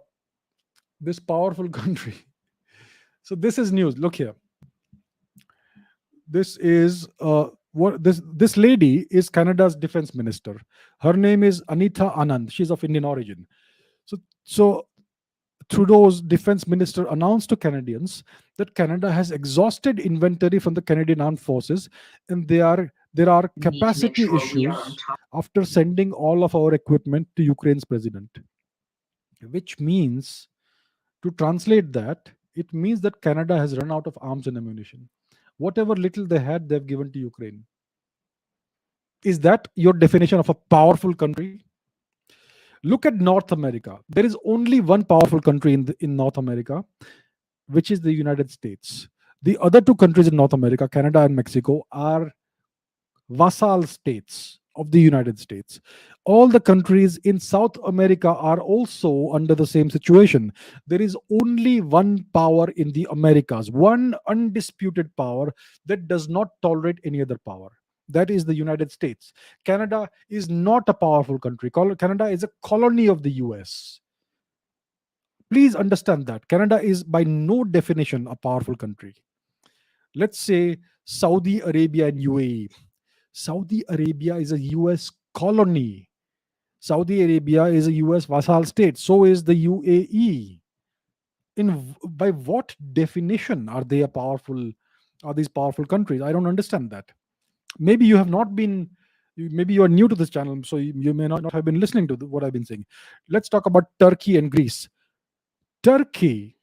A: this powerful country. So this is news. Look here. This is what this lady is Canada's defense minister. Her name is Anita Anand. She's of Indian origin. So Trudeau's defense minister announced to Canadians that Canada has exhausted inventory from the Canadian Armed Forces, and they are There are capacity issues after sending all of our equipment to Ukraine's president, which means, to translate that, it means that Canada has run out of arms and ammunition. Whatever little they had, they've given to Ukraine. Is that your definition of a powerful country? Look at North America. There is only one powerful country in North America, which is the United States. The other two countries in North America, Canada and Mexico, are vassal states of the United States. All the countries in South America are also under the same situation. There is only one power in the Americas, one undisputed power that does not tolerate any other power. That is the United States. Canada is not a powerful country. Canada is a colony of the US. Please understand that. Canada is by no definition a powerful country. Let's say Saudi Arabia and UAE. Saudi Arabia is a US colony. Saudi Arabia is a US vassal state. So is the UAE. By what definition are they a powerful? Are these powerful countries? I don't understand that. Maybe you have not been. Maybe you are new to this channel, so you may not have been listening to what I've been saying. Let's talk about Turkey and Greece. Turkey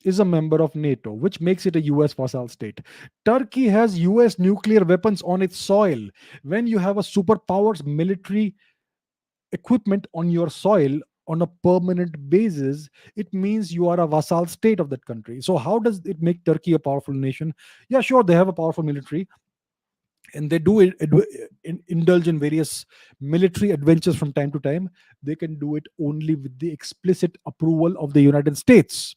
A: is a member of NATO, which makes it a US vassal state. Turkey has US nuclear weapons on its soil. When you have a superpower's military equipment on your soil on a permanent basis, it means you are a vassal state of that country. So, how does it make Turkey a powerful nation? Yeah, sure, they have a powerful military, and they do indulge in various military adventures from time to time. They can do it only with the explicit approval of the United States.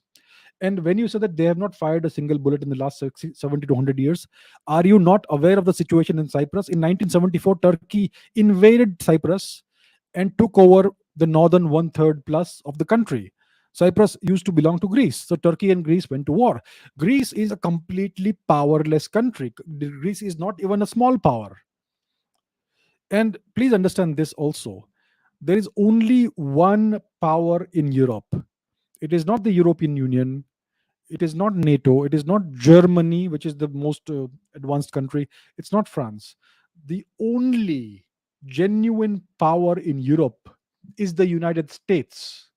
A: And when you say that they have not fired a single bullet in the last 70 to 100 years, are you not aware of the situation in Cyprus? In 1974, Turkey invaded Cyprus and took over the northern one third plus of the country. Cyprus used to belong to Greece. So Turkey and Greece went to war. Greece is a completely powerless country. Greece is not even a small power. And please understand this also. There is only one power in Europe. It is not the European Union. It is not NATO. It is not Germany, which is the most advanced country. It's not France. The only genuine power in Europe is the United States.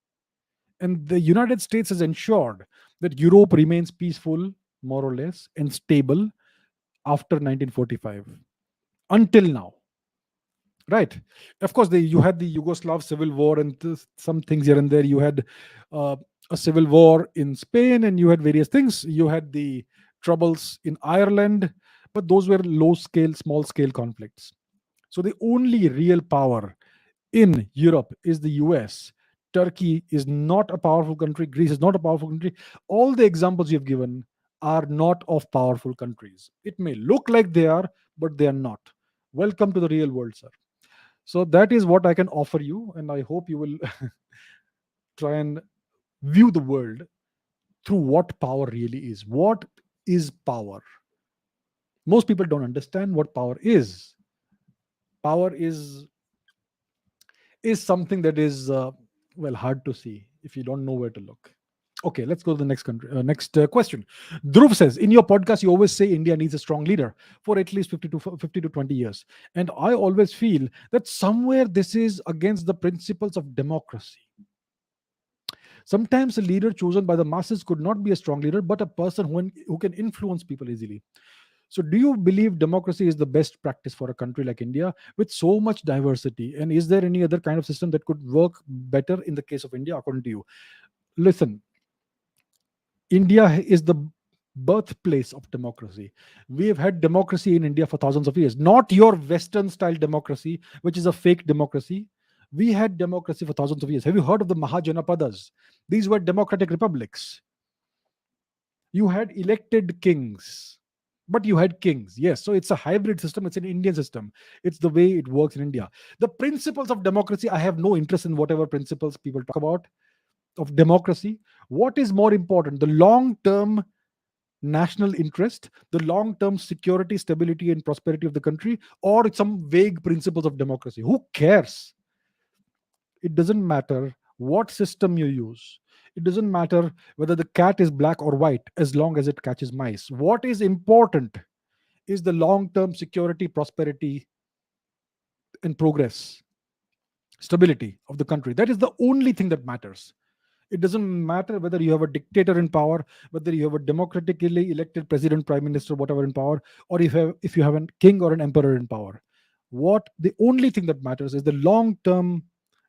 A: And the United States has ensured that Europe remains peaceful, more or less, and stable after 1945 until now. Right. Of course, you had the Yugoslav civil war and some things here and there. You had uh, a civil war in Spain, and you had various things. You had the troubles in Ireland, but those were low scale, small scale conflicts. So the only real power in Europe is the US. Turkey is not a powerful country. Greece is not a powerful country. All the examples you've given are not of powerful countries. It may look like they are, but they are not. Welcome to the real world, sir. So that is what I can offer you, and I hope you will try and view the world through what power really is. What is power? Most people don't understand what power is. Power is something that is well, hard to see if you don't know where to look. Okay, let's go to the next country. Next question. Dhruv says, in your podcast, you always say India needs a strong leader for at least 50 to 20 years. And I always feel that somewhere this is against the principles of democracy. Sometimes a leader chosen by the masses could not be a strong leader, but a person who can influence people easily. So, do you believe democracy is the best practice for a country like India with so much diversity? And is there any other kind of system that could work better in the case of India, according to you? Listen, India is the birthplace of democracy. We have had democracy in India for thousands of years, not your Western style democracy, which is a fake democracy. We had democracy for thousands of years. Have you heard of the Mahajanapadas? These were democratic republics. You had elected kings, but you had kings. Yes, so it's a hybrid system. It's an Indian system. It's the way it works in India. The principles of democracy, I have no interest in whatever principles people talk about of democracy. What is more important? The long term national interest, the long term security, stability, and prosperity of the country, or some vague principles of democracy? Who cares? It doesn't matter what system you use. It doesn't matter whether the cat is black or white as long as it catches mice. What is important is the long term security, prosperity, and progress, stability of the country. That is the only thing that matters. It doesn't matter whether you have a dictator in power, whether you have a democratically elected president, prime minister, whatever in power, or if you have a king or an emperor in power. What the only thing that matters is the long-term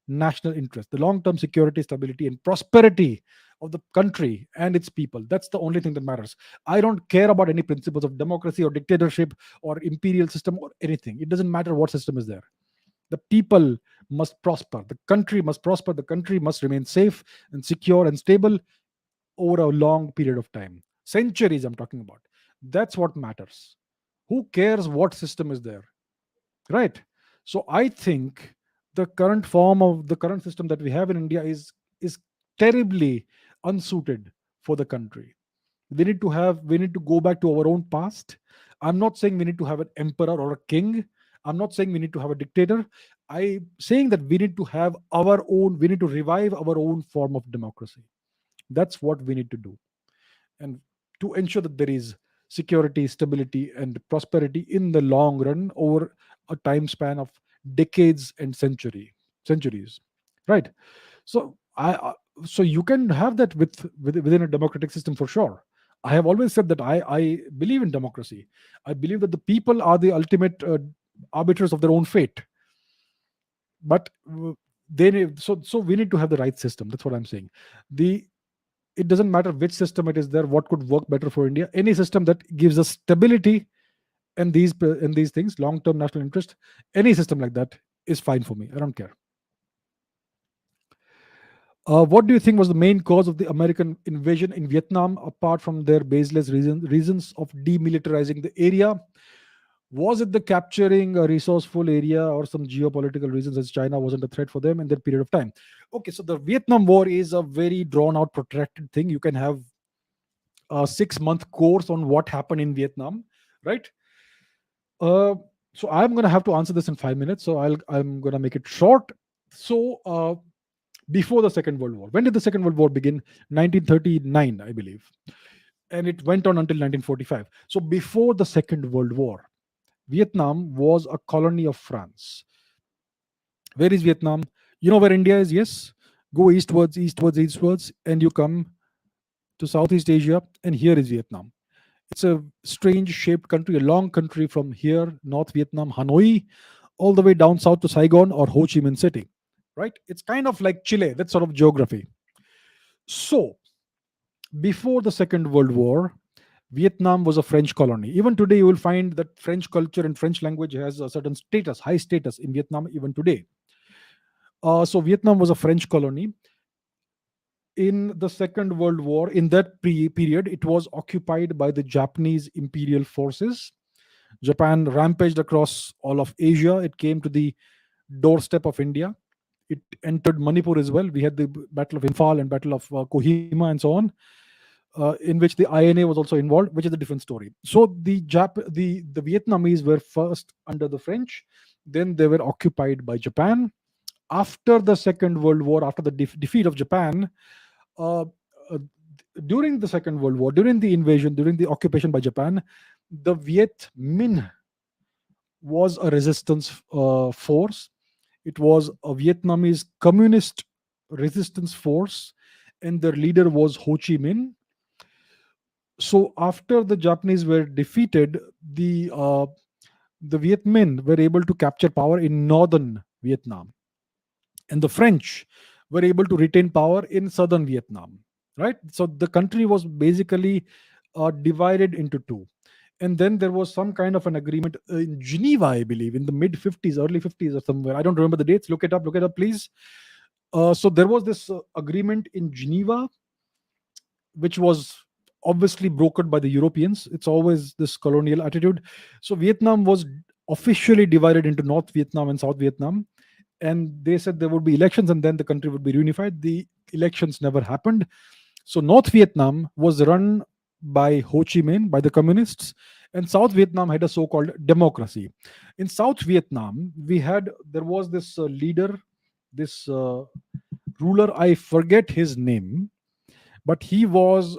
A: national interest, the long-term security, stability, and prosperity of the country and its people. That's the only thing that matters. I don't care about any principles of democracy or dictatorship or imperial system or anything. It doesn't matter what system is there. The people must prosper, the country must prosper, the country must remain safe and secure and stable over a long period of time, centuries I'm talking about. That's what matters. Who cares what system is there, right? So I think the current system that we have in India is terribly unsuited for the country. We need to go back to our own past. I'm not saying we need to have an emperor or a king. I'm not saying we need to have a dictator. I'm saying that we need to revive our own form of democracy. That's what we need to do. And to ensure that there is security, stability, and prosperity in the long run over a time span of decades and centuries, right? So so you can have that within a democratic system for sure. I have always said that I believe in democracy. I believe that the people are the ultimate arbiters of their own fate. But so we need to have the right system. That's what I'm saying. The It doesn't matter which system it is there, what could work better for India. Any system that gives us stability and these things, long term national interest, any system like that is fine for me. I don't care. What do you think was the main cause of the American invasion in Vietnam, apart from their baseless reasons of demilitarizing the area? Was it the capturing a resourceful area or some geopolitical reasons, as China wasn't a threat for them in that period of time? Okay, so the Vietnam War is a very drawn out, protracted thing. You can have a 6 month course on what happened in Vietnam, right? Uh, so I'm gonna have to answer this in 5 minutes. So I'm gonna make it short. So before the Second World War, when did the Second World War begin? 1939, I believe, and it went on until 1945. So before the Second World War, Vietnam was a colony of France. Where is Vietnam? You know where India is? Yes. Go eastwards, eastwards, eastwards, and you come to Southeast Asia, and here is Vietnam. It's a strange shaped country, a long country from here, North Vietnam, Hanoi, all the way down south to Saigon or Ho Chi Minh City, right? It's kind of like Chile, that sort of geography. So, before the Second World War, Vietnam was a French colony. Even today, you will find that French culture and French language has a certain status, high status in Vietnam, even today. So, Vietnam was a French colony. In the Second World War, in that period, it was occupied by the Japanese imperial forces. Japan rampaged across all of Asia. It came to the doorstep of India. It entered Manipur as well. We had the Battle of Imphal and Battle of Kohima and so on, in which the INA was also involved, which is a different story. So the Vietnamese were first under the French, then they were occupied by Japan. After the Second World War, after the defeat of Japan, uh, uh, during the Second World War, during the invasion, during the occupation by Japan, the Viet Minh was a resistance force. It was a Vietnamese communist resistance force, and their leader was Ho Chi Minh. So after the Japanese were defeated, the Viet Minh were able to capture power in northern Vietnam, and the French were able to retain power in southern Vietnam. Right, so the country was basically divided into two. And then there was some kind of an agreement in Geneva, I believe, in the mid 50s, early 50s, or somewhere. I don't remember the dates. Look it up, please. So there was this agreement in Geneva, which was obviously brokered by the Europeans. It's always this colonial attitude. So Vietnam was officially divided into North Vietnam and South Vietnam. And they said there would be elections and then the country would be reunified. The elections never happened. So North Vietnam was run by Ho Chi Minh, by the communists, and South Vietnam had a so-called democracy. In South Vietnam, there was this leader, this ruler. I forget his name, but he was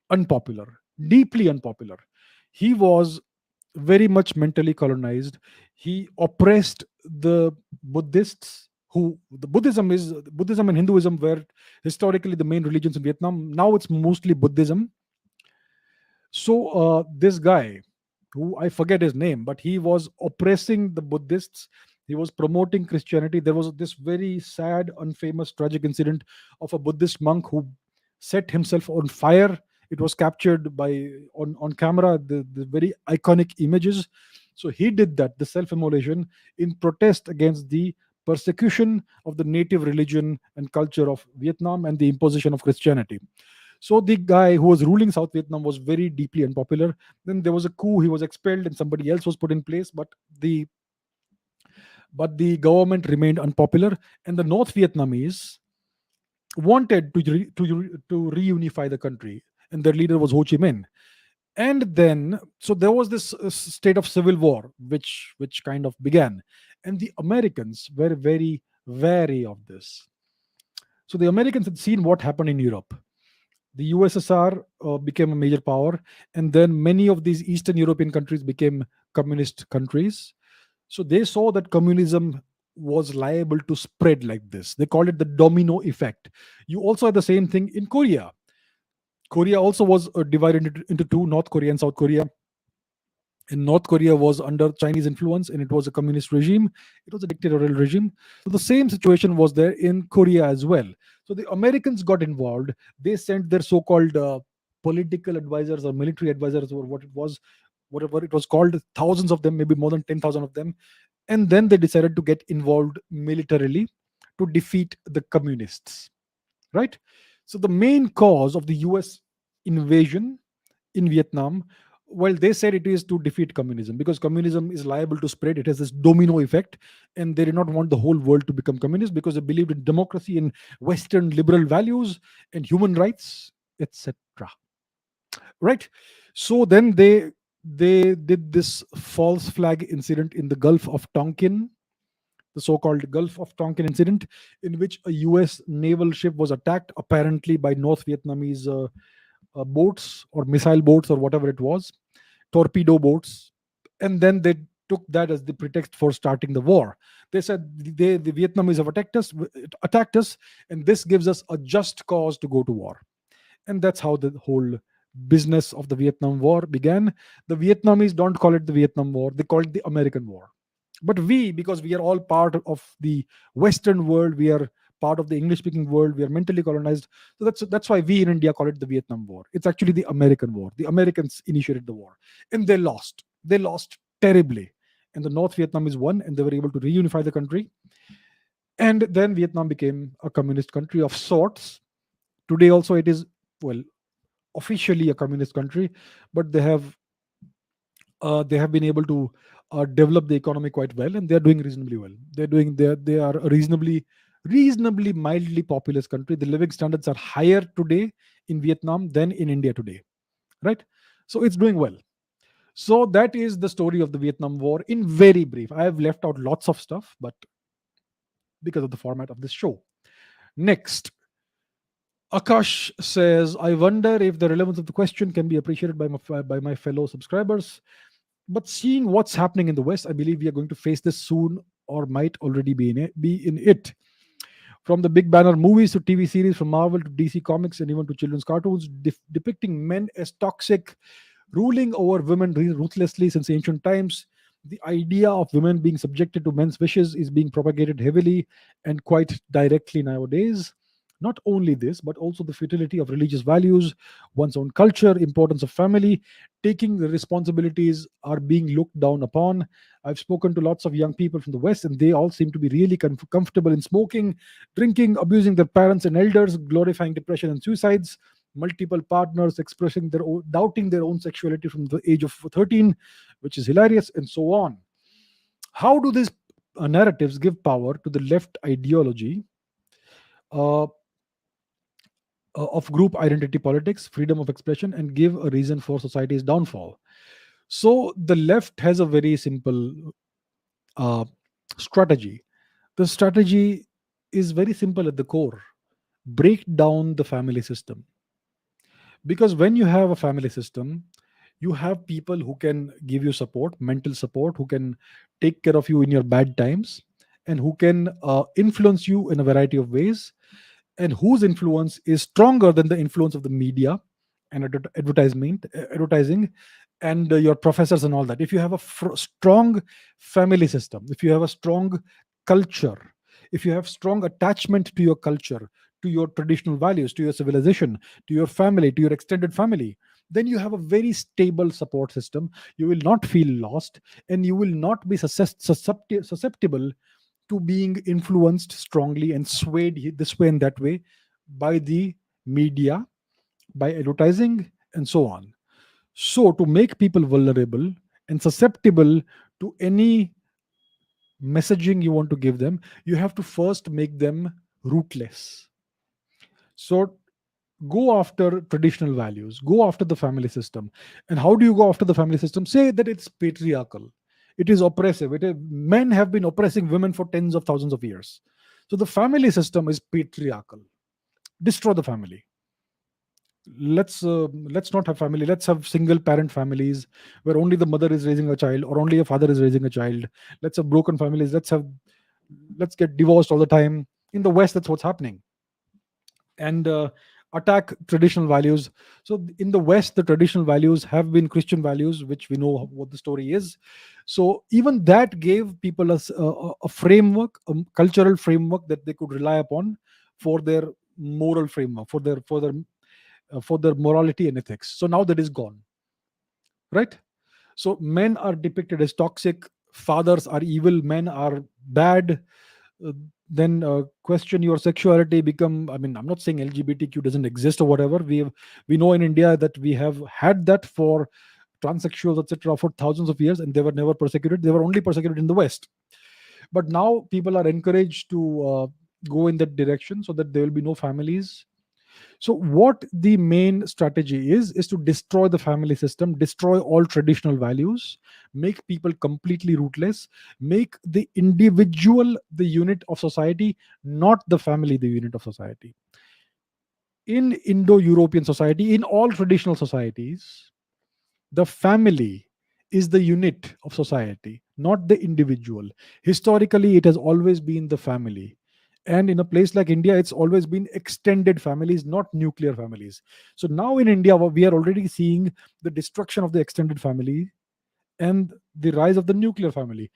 A: unpopular, deeply unpopular. He was very much mentally colonized. He oppressed the Buddhists, who the Buddhism and Hinduism were historically the main religions in Vietnam. Now it's mostly Buddhism. So this guy, who I forget his name, but he was oppressing the Buddhists. He was promoting Christianity. There was this very sad, unfamous, tragic incident of a Buddhist monk who set himself on fire. It was captured by on camera. The very iconic images. So he did that, the self-immolation, in protest against the persecution of the native religion and culture of Vietnam and the imposition of Christianity. So the guy who was ruling South Vietnam was very deeply unpopular. Then there was a coup. He was expelled, and somebody else was put in place. The the government remained unpopular, and the North Vietnamese wanted to reunify the country, and their leader was Ho Chi Minh. And then, so there was this state of civil war, which kind of began, and the Americans were very wary of this. So the Americans had seen what happened in Europe. The USSR became a major power, and then many of these Eastern European countries became communist countries. So they saw that communism was liable to spread like this. They called it the domino effect. You also had the same thing in Korea. Korea also was divided into two, North Korea and South Korea. And North Korea was under Chinese influence, and it was a communist regime. It was a dictatorial regime. So the same situation was there in Korea as well. So the Americans got involved. They sent their so-called political advisors or military advisors, or what it was, whatever it was called, thousands of them, maybe more than 10,000 of them. And then they decided to get involved militarily to defeat the communists, right? So the main cause of the US invasion in Vietnam, well, they said it is to defeat communism, because communism is liable to spread. It has this domino effect, and they did not want the whole world to become communist because they believed in democracy and Western liberal values and human rights, etc. Right? So then they did this false flag incident in the Gulf of Tonkin, the so-called Gulf of Tonkin incident, in which a US naval ship was attacked apparently by North Vietnamese boats or missile boats or whatever it was, torpedo boats. And then they took that as the pretext for starting the war. They said the Vietnamese have attacked us, and this gives us a just cause to go to war. And that's how the whole business of the Vietnam War began. The Vietnamese don't call it the Vietnam War, they call it the American War. But we, because we are all part of the Western world, we are part of the English speaking world, we are mentally colonized. So that's why we in India call it the Vietnam War. It's actually the American War. The Americans initiated the war, and they lost terribly, and the North Vietnamese won, and they were able to reunify the country. And then Vietnam became a communist country of sorts. Today also it is, well, officially a communist country, but they have been able to develop the economy quite well, and they're doing reasonably well. They are a reasonably mildly populous country. The living standards are higher today in Vietnam than in India today, right? So it's doing well. So that is the story of the Vietnam War in very brief. I have left out lots of stuff, but because of the format of this show. Next, Akash says, I wonder if the relevance of the question can be appreciated by my fellow subscribers. But seeing what's happening in the West, I believe we are going to face this soon, or might already be in it. From the big banner movies to TV series, from Marvel to DC Comics, and even to children's cartoons, depicting men as toxic, ruling over women ruthlessly since ancient times. The idea of women being subjected to men's wishes is being propagated heavily and quite directly nowadays. Not only this, but also the futility of religious values, one's own culture, importance of family, taking the responsibilities are being looked down upon. I've spoken to lots of young people from the West, and they all seem to be really comfortable in smoking, drinking, abusing their parents and elders, glorifying depression and suicides, multiple partners, expressing doubting their own sexuality from the age of 13, which is hilarious, and so on. How do these narratives give power to the left ideology uh, of group identity politics, freedom of expression, and give a reason for society's downfall? So the left has a very simple uh, strategy. The strategy is very simple at the core: break down the family system. Because when you have a family system, You have people who can give you support, mental support, who can take care of you in your bad times, and who can influence you in a variety of ways, and whose influence is stronger than the influence of the media and advertising, and your professors and all that. If you have a strong family system, if you have a strong culture, if you have strong attachment to your culture, to your traditional values, to your civilization, to your family, to your extended family, then you have a very stable support system. You will not feel lost, and you will not be susceptible to being influenced strongly and swayed this way and that way by the media, by advertising, and so on. So, to make people vulnerable and susceptible to any messaging you want to give them, you have to first make them rootless. So, go after traditional values, go after the family system. And how do you go after the family system? Say that it's patriarchal, it is oppressive, men have been oppressing women for tens of thousands of years. So the family system is patriarchal. Destroy the family. Let's not have family. Let's have single parent families where only the mother is raising a child or only a father is raising a child. Let's have broken families. Let's get divorced all the time. In the West, that's what's happening. And attack traditional values. So in the West, the traditional values have been Christian values, which we know what the story is. So even that gave people a framework, a cultural framework that they could rely upon for their moral framework, for their morality and ethics. So now that is gone, right? So men are depicted as toxic, fathers are evil, men are bad. uh, then question your sexuality, become, I mean, I'm not saying LGBTQ doesn't exist or whatever. We know in India that we have had that for transsexuals, etc., for thousands of years, and they were never persecuted. They were only persecuted in the West. But now people are encouraged to go in that direction so that there will be no families. So what the main strategy is to destroy the family system, destroy all traditional values, make people completely rootless, make the individual the unit of society, not the family the unit of society. In Indo-European society, in all traditional societies, the family is the unit of society, not the individual. Historically, it has always been the family. And in a place like India, it's always been extended families, not nuclear families. So now in India, we are already seeing the destruction of the extended family and the rise of the nuclear family: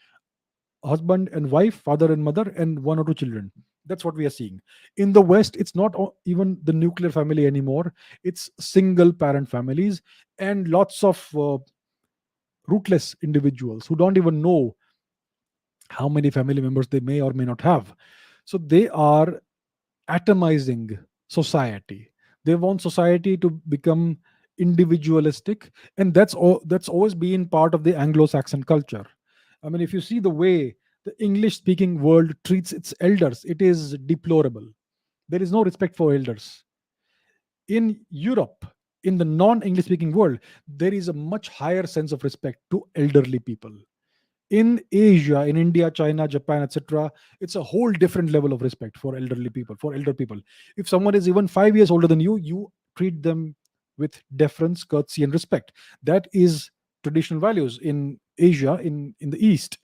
A: husband and wife, father and mother, and one or two children. That's what we are seeing. In the West, it's not even the nuclear family anymore, it's single parent families and lots of rootless individuals who don't even know how many family members they may or may not have. So they are atomizing society. They want society to become individualistic, and that's always been part of the Anglo-Saxon culture. I mean, if you see the way the English-speaking world treats its elders, it is deplorable. There is no respect for elders. In Europe, in the non-English speaking world, there is a much higher sense of respect to elderly people. In Asia, in India, China, Japan, etc., it's a whole different level of respect for elderly people, for elder people. If someone is even 5 years older than you, you treat them with deference, courtesy, and respect. That is traditional values in Asia, in the East.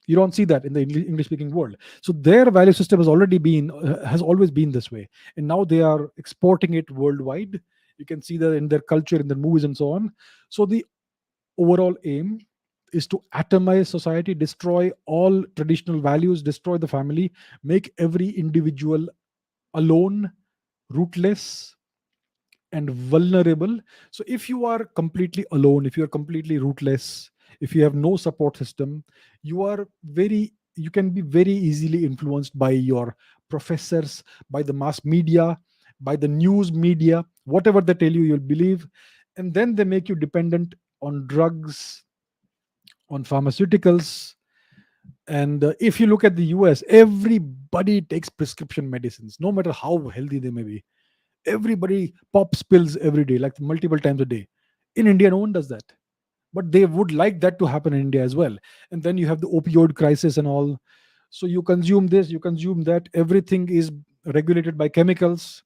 A: You don't see that in the English speaking world. So their value system has always been this way, and now they are exporting it worldwide. You can see that in their culture, in their movies, and so on. So the overall aim is to atomize society, destroy all traditional values, destroy the family, make every individual alone, rootless, and vulnerable. So if you are completely alone, if you are completely rootless, if you have no support system, you can be very easily influenced by your professors, by the mass media, by the news media. Whatever they tell you, you'll believe. And then they make you dependent on drugs, on pharmaceuticals. And if you look at the US, everybody takes prescription medicines, no matter how healthy they may be. Everybody pops pills every day, like multiple times a day. In India, no one does that. But they would like that to happen in India as well. And then you have the opioid crisis and all. So you consume this, you consume that, everything is regulated by chemicals.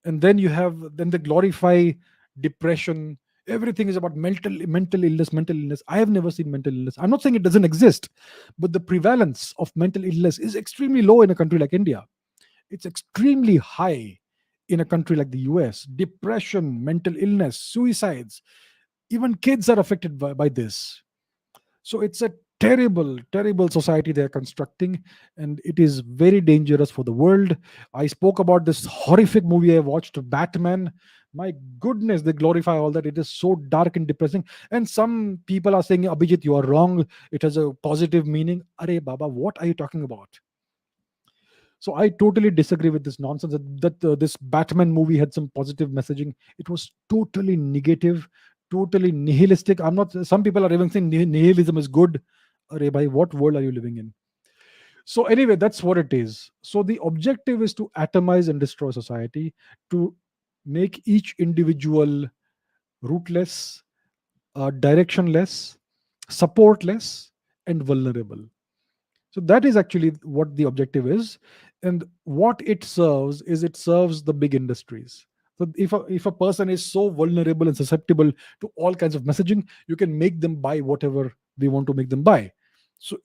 A: And then they glorify depression, Everything is about mental illness, mental illness. I have never seen mental illness. I'm not saying it doesn't exist, but the prevalence of mental illness is extremely low in a country like India. It's extremely high in a country like the US. Depression, mental illness, suicides, even kids are affected by this. So it's a terrible, terrible society they're constructing, and it is very dangerous for the world. I spoke about this horrific movie I watched, Batman. My goodness, they glorify all that. It is so dark and depressing. And some people are saying, Abhijit, you are wrong. It has a positive meaning. Are Baba, what are you talking about? So I totally disagree with this nonsense that this Batman movie had some positive messaging. It was totally negative, totally nihilistic. I'm not. Some people are even saying nihilism is good. Arey bhai, what world are you living in? So anyway, that's what it is. So the objective is to atomize and destroy society, to make each individual rootless, directionless, supportless, and vulnerable. So that is actually what the objective is. And what it serves is it serves the big industries. So if a person is so vulnerable and susceptible to all kinds of messaging, you can make them buy whatever we want to make them buy. So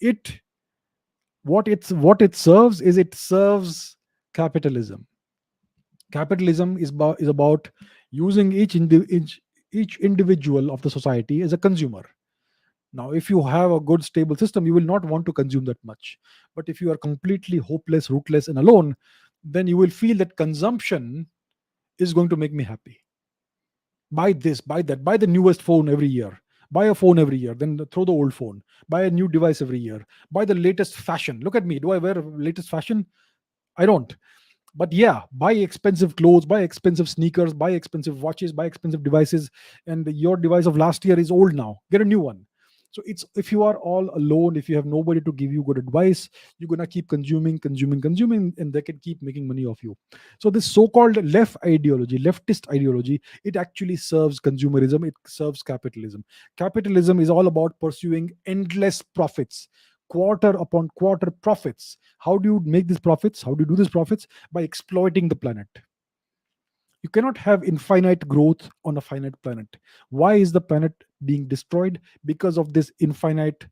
A: what it serves is it serves capitalism. Capitalism is about using each individual of the society as a consumer. Now, if you have a good, stable system, you will not want to consume that much. But if you are completely hopeless, rootless, and alone, then you will feel that consumption is going to make me happy. Buy this, buy that, buy the newest phone every year. Buy a phone every year, then throw the old phone. Buy a new device every year. Buy the latest fashion. Look at me. Do I wear latest fashion? I don't. But yeah, buy expensive clothes, buy expensive sneakers, buy expensive watches, buy expensive devices, and your device of last year is old now. Get a new one. So it's, if you are all alone, if you have nobody to give you good advice, you're gonna keep consuming, and they can keep making money off you. So this so-called leftist ideology, it actually serves consumerism, it serves capitalism. Capitalism is all about pursuing endless profits, quarter upon quarter profits. How do you make these profits? How do you do these profits? By exploiting the planet. You cannot have infinite growth on a finite planet. Why is the planet being destroyed? Because of this infinite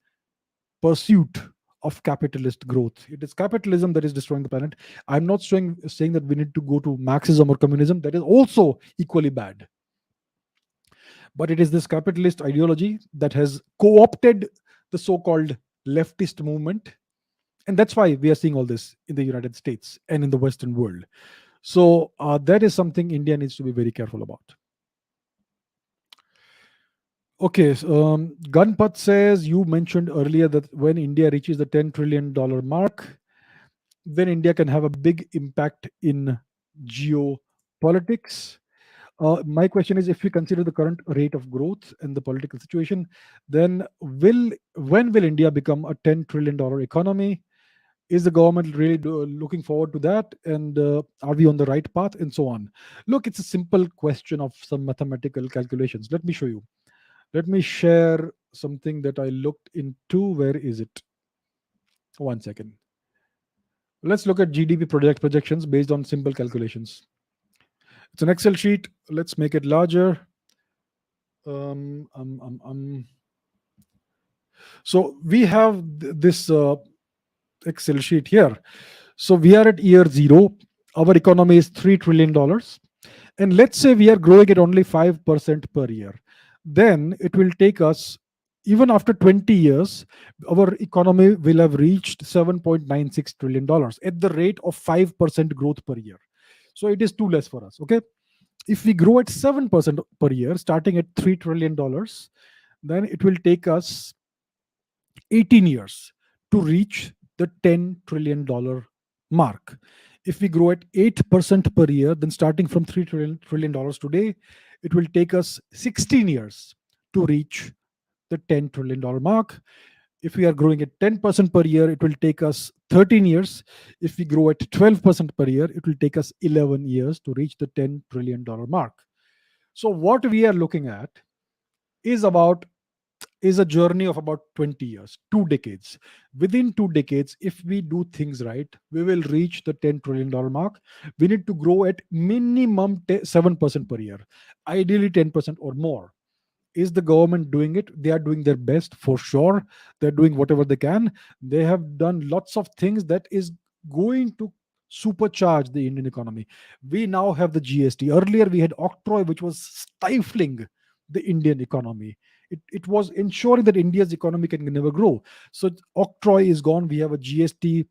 A: pursuit of capitalist growth. It is capitalism that is destroying the planet. I'm not saying that we need to go to Marxism or communism. That is also equally bad. But it is this capitalist ideology that has co opted the so called leftist movement. And that's why we are seeing all this in the United States and in the Western world. So that is something India needs to be very careful about. Okay, so, Gunpat says you mentioned earlier that when India reaches the $10 trillion mark, then India can have a big impact in geopolitics. My question is, if we consider the current rate of growth and the political situation, then when will India become a $10 trillion economy? Is the government really looking forward to that, and are we on the right path, and so on? Look, it's a simple question of some mathematical calculations. Let me show you. Let me share something that I looked into. Where is it? One second. Let's look at GDP projections based on simple calculations. It's an Excel sheet. Let's make it larger. um, um, um, um. So we have this Excel sheet here. So we are at year zero. Our economy is $3 trillion. And let's say we are growing at only 5% per year. Then it will take us, even after 20 years, our economy will have reached $7.96 trillion at the rate of 5% growth per year. So it is too less for us. Okay. If we grow at 7% per year, starting at $3 trillion, then it will take us 18 years to reach the $10 trillion mark. If we grow at 8% per year, then starting from $3 trillion today, it will take us 16 years to reach the $10 trillion mark. If we are growing at 10% per year, it will take us 13 years. If we grow at 12% per year, it will take us 11 years to reach the $10 trillion mark. So, what we are looking at is about is a journey of about 20 years, 2 decades. Within 2 decades, if we do things right, we will reach the $10 trillion mark. We need to grow at minimum 7% per year, ideally 10% or more. Is the government doing it? They are doing their best for sure. They're doing whatever they can. They have done lots of things that is going to supercharge the Indian economy. We now have the GST. Earlier, we had octroi, which was stifling the Indian economy. It was ensuring that India's economy can never grow. So octroi is gone. We have a GST.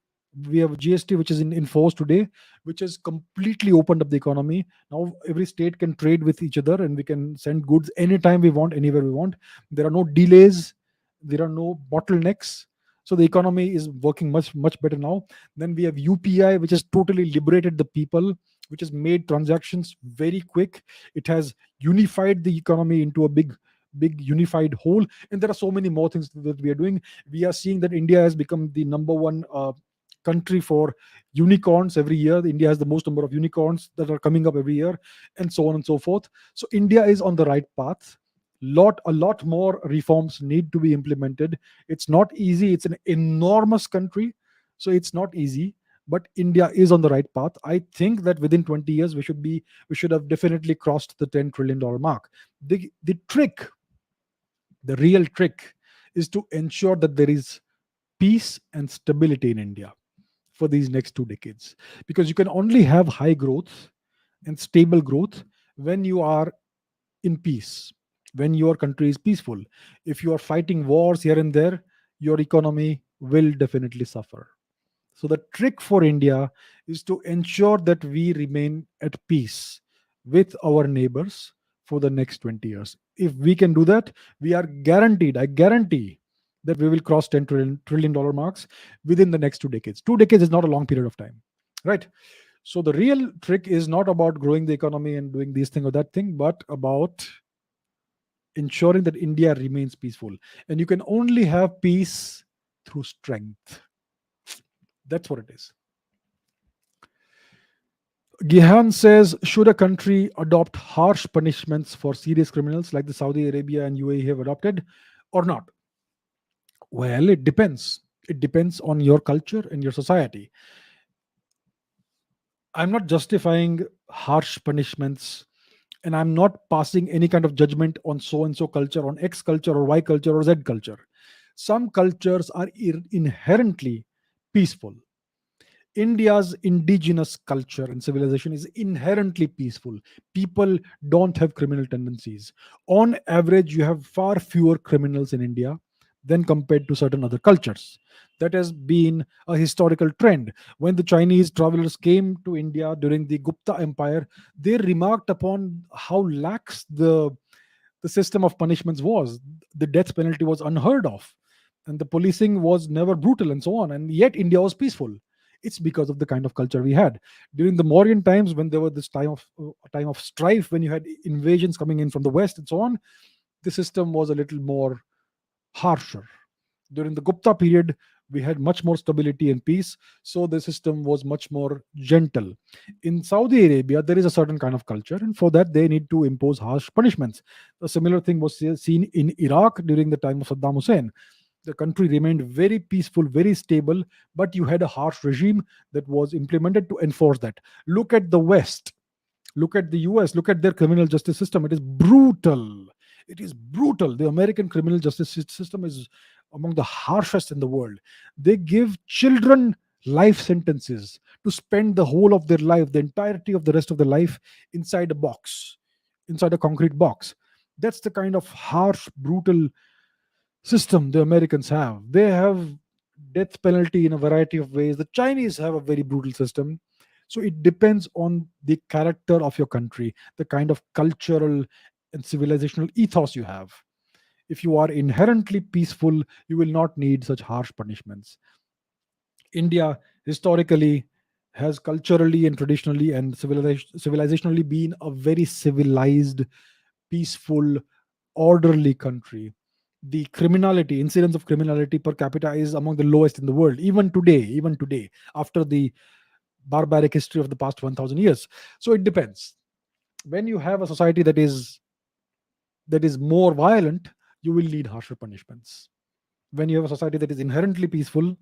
A: We have a GST which is in force today, which has completely opened up the economy. Now every state can trade with each other, and we can send goods anytime we want, anywhere we want. There are no delays, there are no bottlenecks. So the economy is working much better now. Then we have UPI, which has totally liberated the people, which has made transactions very quick. It has unified the economy into a big unified whole. And there are so many more things that we are doing. We are seeing that India has become the number one country for unicorns every year. India has the most number of unicorns that are coming up every year, and so on and so forth. So India is on the right path. A lot more reforms need to be implemented. It's not easy. It's an enormous country, so it's not easy. But India is on the right path. I think that within 20 years we should have definitely crossed the $10 trillion mark. The trick, the real trick, is to ensure that there is peace and stability in India for these next 2 decades. Because you can only have high growth and stable growth when you are in peace, when your country is peaceful. If you are fighting wars here and there, your economy will definitely suffer. So the trick for India is to ensure that we remain at peace with our neighbors for the next 20 years. If we can do that, we are guaranteed, I guarantee, that we will cross $10 trillion marks within the next 2 decades. 2 decades is not a long period of time, right? So the real trick is not about growing the economy and doing this thing or that thing, but about ensuring that India remains peaceful. And you can only have peace through strength. That's what it is. Gihan says, should a country adopt harsh punishments for serious criminals like the Saudi Arabia and UAE have adopted or not? Well, it depends. It depends on your culture and your society. I'm not justifying harsh punishments, and I'm not passing any kind of judgment on so and so culture, on X culture or Y culture or Z culture. Some cultures are inherently peaceful. India's indigenous culture and civilization is inherently peaceful. People don't have criminal tendencies. On average, you have far fewer criminals in India than compared to certain other cultures. That has been a historical trend. When the Chinese travelers came to India during the Gupta Empire, they remarked upon how lax the system of punishments was. The death penalty was unheard of, and the policing was never brutal, and so on. And yet, India was peaceful. It's because of the kind of culture we had during the Mauryan times, when there was this time of strife, when you had invasions coming in from the west and so on. The system was a little more harsher. During the Gupta period, we had much more stability and peace, so the system was much more gentle. In Saudi Arabia, there is a certain kind of culture, and for that, they need to impose harsh punishments. A similar thing was seen in Iraq during the time of Saddam Hussein. The country remained very peaceful, very stable, but you had a harsh regime that was implemented to enforce that. Look at the West. Look at the US. Look at their criminal justice system. It is brutal. It is brutal. The American criminal justice system is among the harshest in the world. They give children life sentences to spend the whole of their life, the entirety of the rest of their life, inside a box, inside a concrete box. That's the kind of harsh, brutal system the Americans have. They have death penalty in a variety of ways. The Chinese have a very brutal system. So it depends on the character of your country, the kind of cultural and civilizational ethos you have. If you are inherently peaceful, you will not need such harsh punishments. India historically has culturally and traditionally and civilizationally been a very civilized, peaceful, orderly country. The criminality, incidence of criminality per capita is among the lowest in the world, even today, after the barbaric history of the past 1000 years. So it depends. When you have a society that is more violent, you will need harsher punishments. When you have a society that is inherently peaceful,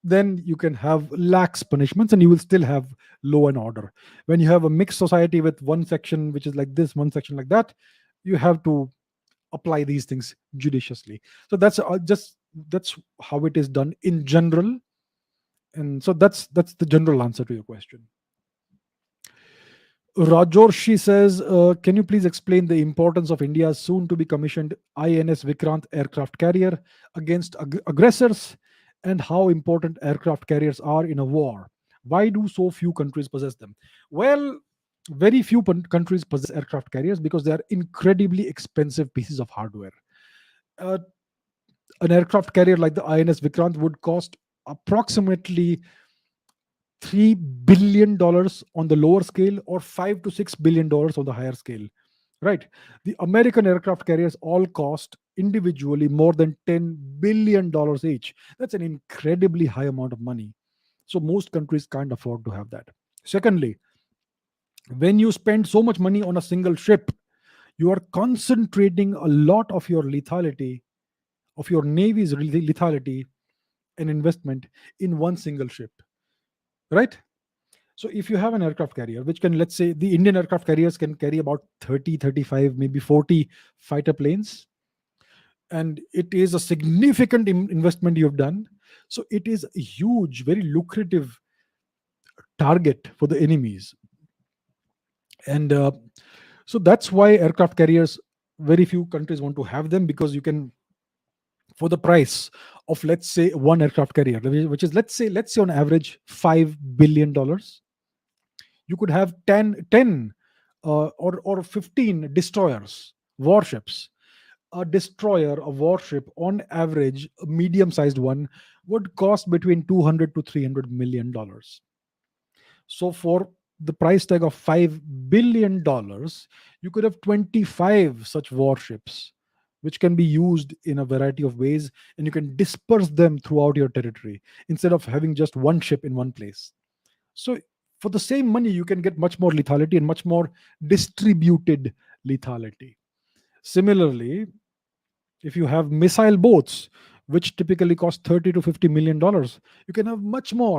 A: then you can have lax punishments and you will still have law and order. When you have a mixed society with one section which is like this, one section like that, you have to apply these things judiciously. So that's how it is done in general. And so that's the general answer to your question. Rajorshi says, can you please explain the importance of India's soon to be commissioned INS Vikrant aircraft carrier against aggressors, and how important aircraft carriers are in a war? Why do so few countries possess them? Well, very few countries possess aircraft carriers because they are incredibly expensive pieces of hardware. Uh, an aircraft carrier like the INS Vikrant would cost approximately $3 billion on the lower scale, or $5 to $6 billion on the higher scale. Right. The American aircraft carriers all cost individually more than $10 billion each. That's an incredibly high amount of money. So most countries can't afford to have that. Secondly, when you spend so much money on a single ship, you are concentrating a lot of your lethality, of your navy's lethality and investment in one single ship. Right. So if you have an aircraft carrier, which can, let's say, the Indian aircraft carriers can carry about 30, 35, maybe 40 fighter planes, and it is a significant investment you've done. So it is a huge, very lucrative target for the enemies. And so that's why aircraft carriers, very few countries want to have them, because you can, for the price of, let's say, one aircraft carrier, which is, let's say on average $5 billion, you could have 10 or 15 destroyers, warships. A destroyer, a warship, on average, a medium sized one, would cost between 200 to $300 million. So for the price tag of $5 billion, you could have 25 such warships, which can be used in a variety of ways, and you can disperse them throughout your territory instead of having just one ship in one place. So for the same money, you can get much more lethality and much more distributed lethality. Similarly, if you have missile boats, which typically cost 30 to $50 million, you can have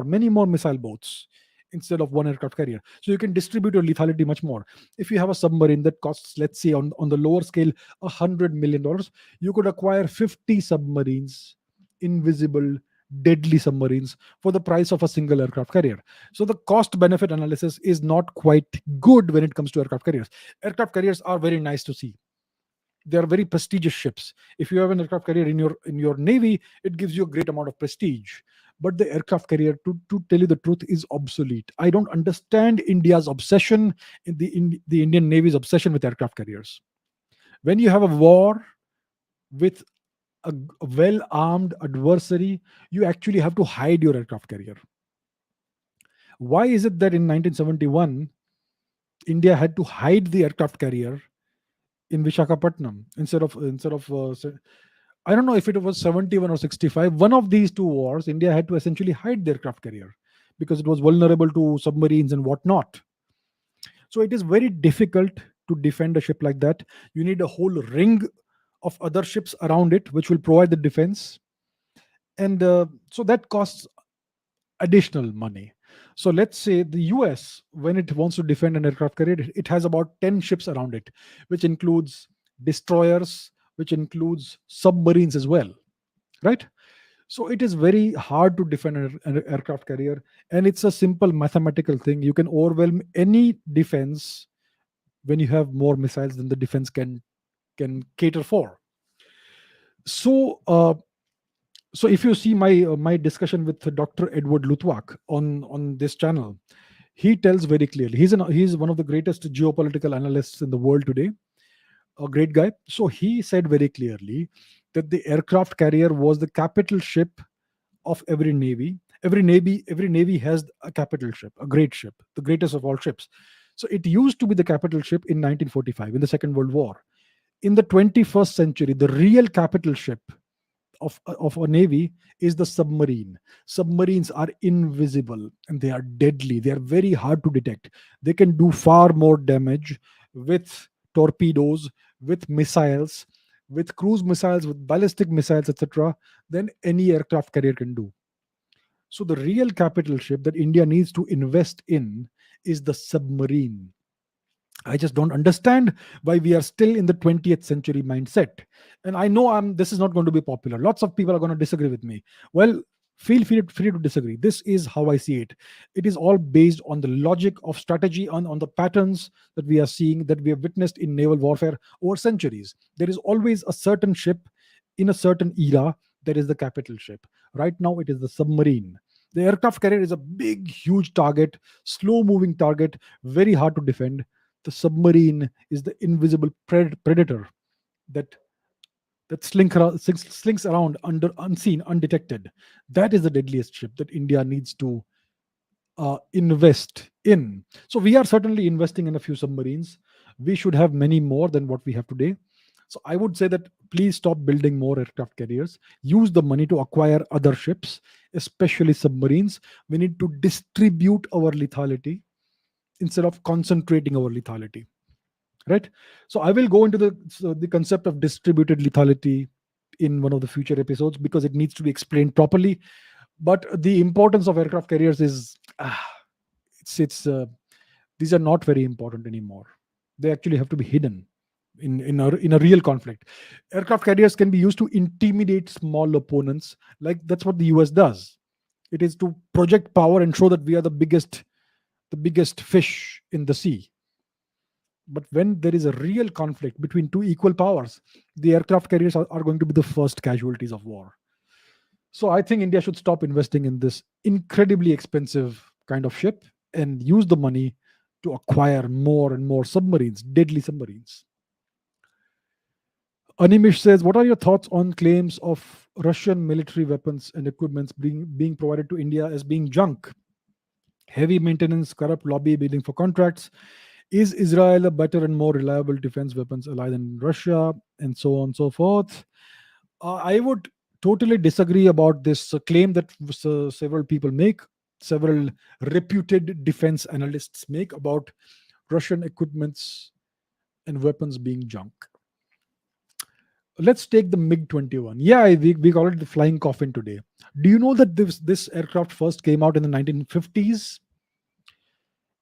A: many more missile boats instead of one aircraft carrier. So you can distribute your lethality much more. If you have a submarine that costs, let's say, on the lower scale, $100 million, you could acquire 50 submarines, invisible, deadly submarines, for the price of a single aircraft carrier. So the cost benefit analysis is not quite good when it comes to aircraft carriers. Aircraft carriers are very nice to see. They are very prestigious ships. If you have an aircraft carrier in your navy, it gives you a great amount of prestige. But the aircraft carrier, to tell you the truth, is obsolete. I don't understand India's obsession, in the Indian navy's obsession with aircraft carriers. When you have a war with a well armed adversary, you actually have to hide your aircraft carrier. Why is it that in 1971 India had to hide the aircraft carrier in Vishakhapatnam instead of I don't know if it was 71 or 65. One of these two wars, India had to essentially hide their craft carrier because it was vulnerable to submarines and whatnot. So it is very difficult to defend a ship like that. You need a whole ring of other ships around it, which will provide the defense. And so that costs additional money. So let's say the US, when it wants to defend an aircraft carrier, it has about 10 ships around it, which includes destroyers, which includes submarines as well, right? So it is very hard to defend an aircraft carrier, and it's a simple mathematical thing. You can overwhelm any defense when you have more missiles than the defense can cater for. So so if you see my discussion with Dr. Edward Luttwak on this channel, he tells very clearly, he's one of the greatest geopolitical analysts in the world today, a great guy. So he said very clearly that the aircraft carrier was the capital ship of every navy. Every navy has a capital ship, a great ship, the greatest of all ships. So it used to be the capital ship in 1945, in the Second World War. In the 21st century, the real capital ship of a navy is the submarine. Submarines are invisible and they are deadly. They are very hard to detect. They can do far more damage with torpedoes, with missiles, with cruise missiles, with ballistic missiles, etc., than any aircraft carrier can do. So the real capital ship that India needs to invest in is the submarine. I just don't understand why we are still in the 20th century mindset. And I know this is not going to be popular. Lots of people are going to disagree with me. Well, feel free to disagree. This is how I see it. It is all based on the logic of strategy, on the patterns that we are seeing, that we have witnessed in naval warfare over centuries. There is always a certain ship in a certain era that is the capital ship. Right now, it is the submarine. The aircraft carrier is a big, huge target, slow moving target, very hard to defend. The submarine is the invisible predator that slinks around under unseen, undetected. That is the deadliest ship that India needs to invest in. So we are certainly investing in a few submarines. We should have many more than what we have today. So I would say that please stop building more aircraft carriers. Use the money to acquire other ships, especially submarines. We need to distribute our lethality instead of concentrating our lethality, right? So I will go into the concept of distributed lethality in one of the future episodes because it needs to be explained properly. But the importance of aircraft carriers is it's these are not very important anymore. They actually have to be hidden in a real conflict. Aircraft carriers can be used to intimidate small opponents, like that's what the US does. It is to project power and show that we are the biggest fish in the sea. But when there is a real conflict between two equal powers, the aircraft carriers are going to be the first casualties of war. So I think India should stop investing in this incredibly expensive kind of ship and use the money to acquire more and more submarines, deadly submarines. Animish says, what are your thoughts on claims of Russian military weapons and equipments being provided to India as being junk? Heavy maintenance, corrupt lobby bidding for contracts. Is Israel a better and more reliable defense weapons ally than Russia? And so on and so forth. I would totally disagree about this claim that several people make, several reputed defense analysts make about Russian equipments and weapons being junk. Let's take the MiG 21. Yeah, we call it the flying coffin today. Do you know that this aircraft first came out in the 1950s?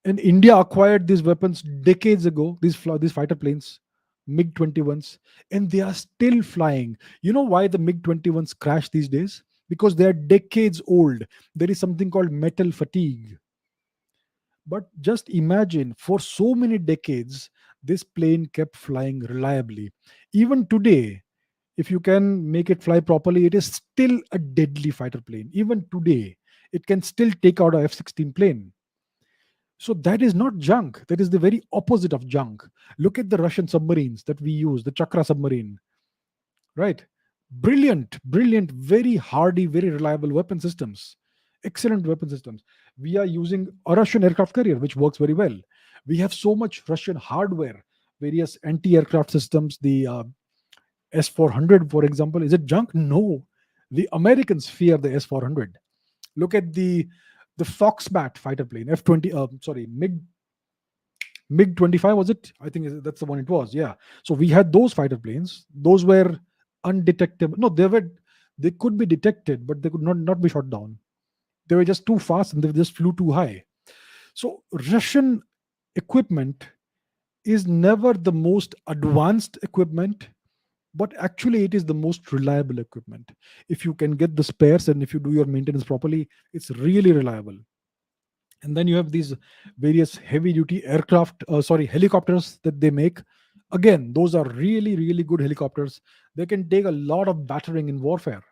A: And India acquired these weapons decades ago, these fighter planes, MiG 21s, and they are still flying. You know why the MiG 21s crash these days? Because they are decades old. There is something called metal fatigue. But just imagine, for so many decades, this plane kept flying reliably. Even today, if you can make it fly properly, it is still a deadly fighter plane. Even today, it can still take out a F-16 plane. So that is not junk. That is the very opposite of junk. Look at the Russian submarines that we use, the Chakra submarine, right? Brilliant, brilliant, very hardy, very reliable weapon systems. Excellent weapon systems. We are using a Russian aircraft carrier, which works very well. We have so much Russian hardware, various anti aircraft systems, the S 400, for example. Is it junk? No. The Americans fear the S 400. Look at the Foxbat fighter plane, F 20. Sorry, MiG 25, was it? I think that's the one it was. Yeah. So we had those fighter planes. Those were undetectable. No, they could be detected, but they could not be shot down. They were just too fast and they just flew too high. So Russian equipment is never the most advanced equipment, but actually it is the most reliable equipment. If you can get the spares and if you do your maintenance properly, it's really reliable. And then you have these various heavy duty helicopters that they make. Again, those are really, really good helicopters. They can take a lot of battering in warfare.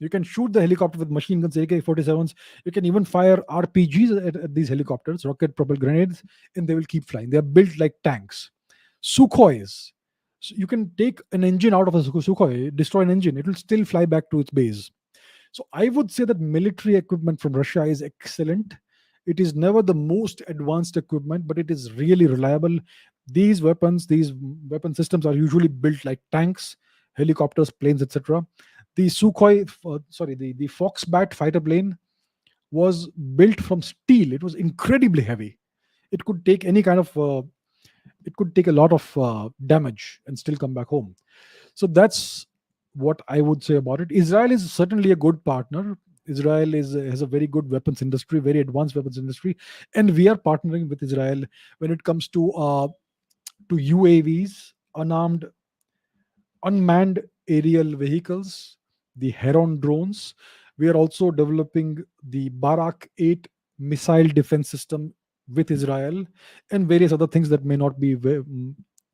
A: You can shoot the helicopter with machine guns, AK-47s. You can even fire RPGs at these helicopters, rocket propelled grenades, and they will keep flying. They are built like tanks. Sukhois. So you can take an engine out of a Sukhoi, destroy an engine, it will still fly back to its base. So I would say that military equipment from Russia is excellent. It is never the most advanced equipment, but it is really reliable. These weapon systems are usually built like tanks, helicopters, planes, etc. The the Foxbat fighter plane was built from steel. It was incredibly heavy. It could take any kind of, it could take a lot of damage and still come back home. So that's what I would say about it. Israel is certainly a good partner. Israel has a very good weapons industry, very advanced weapons industry, and we are partnering with Israel when it comes to to UAVs, unmanned aerial vehicles, the Heron drones. We are also developing the Barak 8 missile defense system with Israel, and various other things that may not be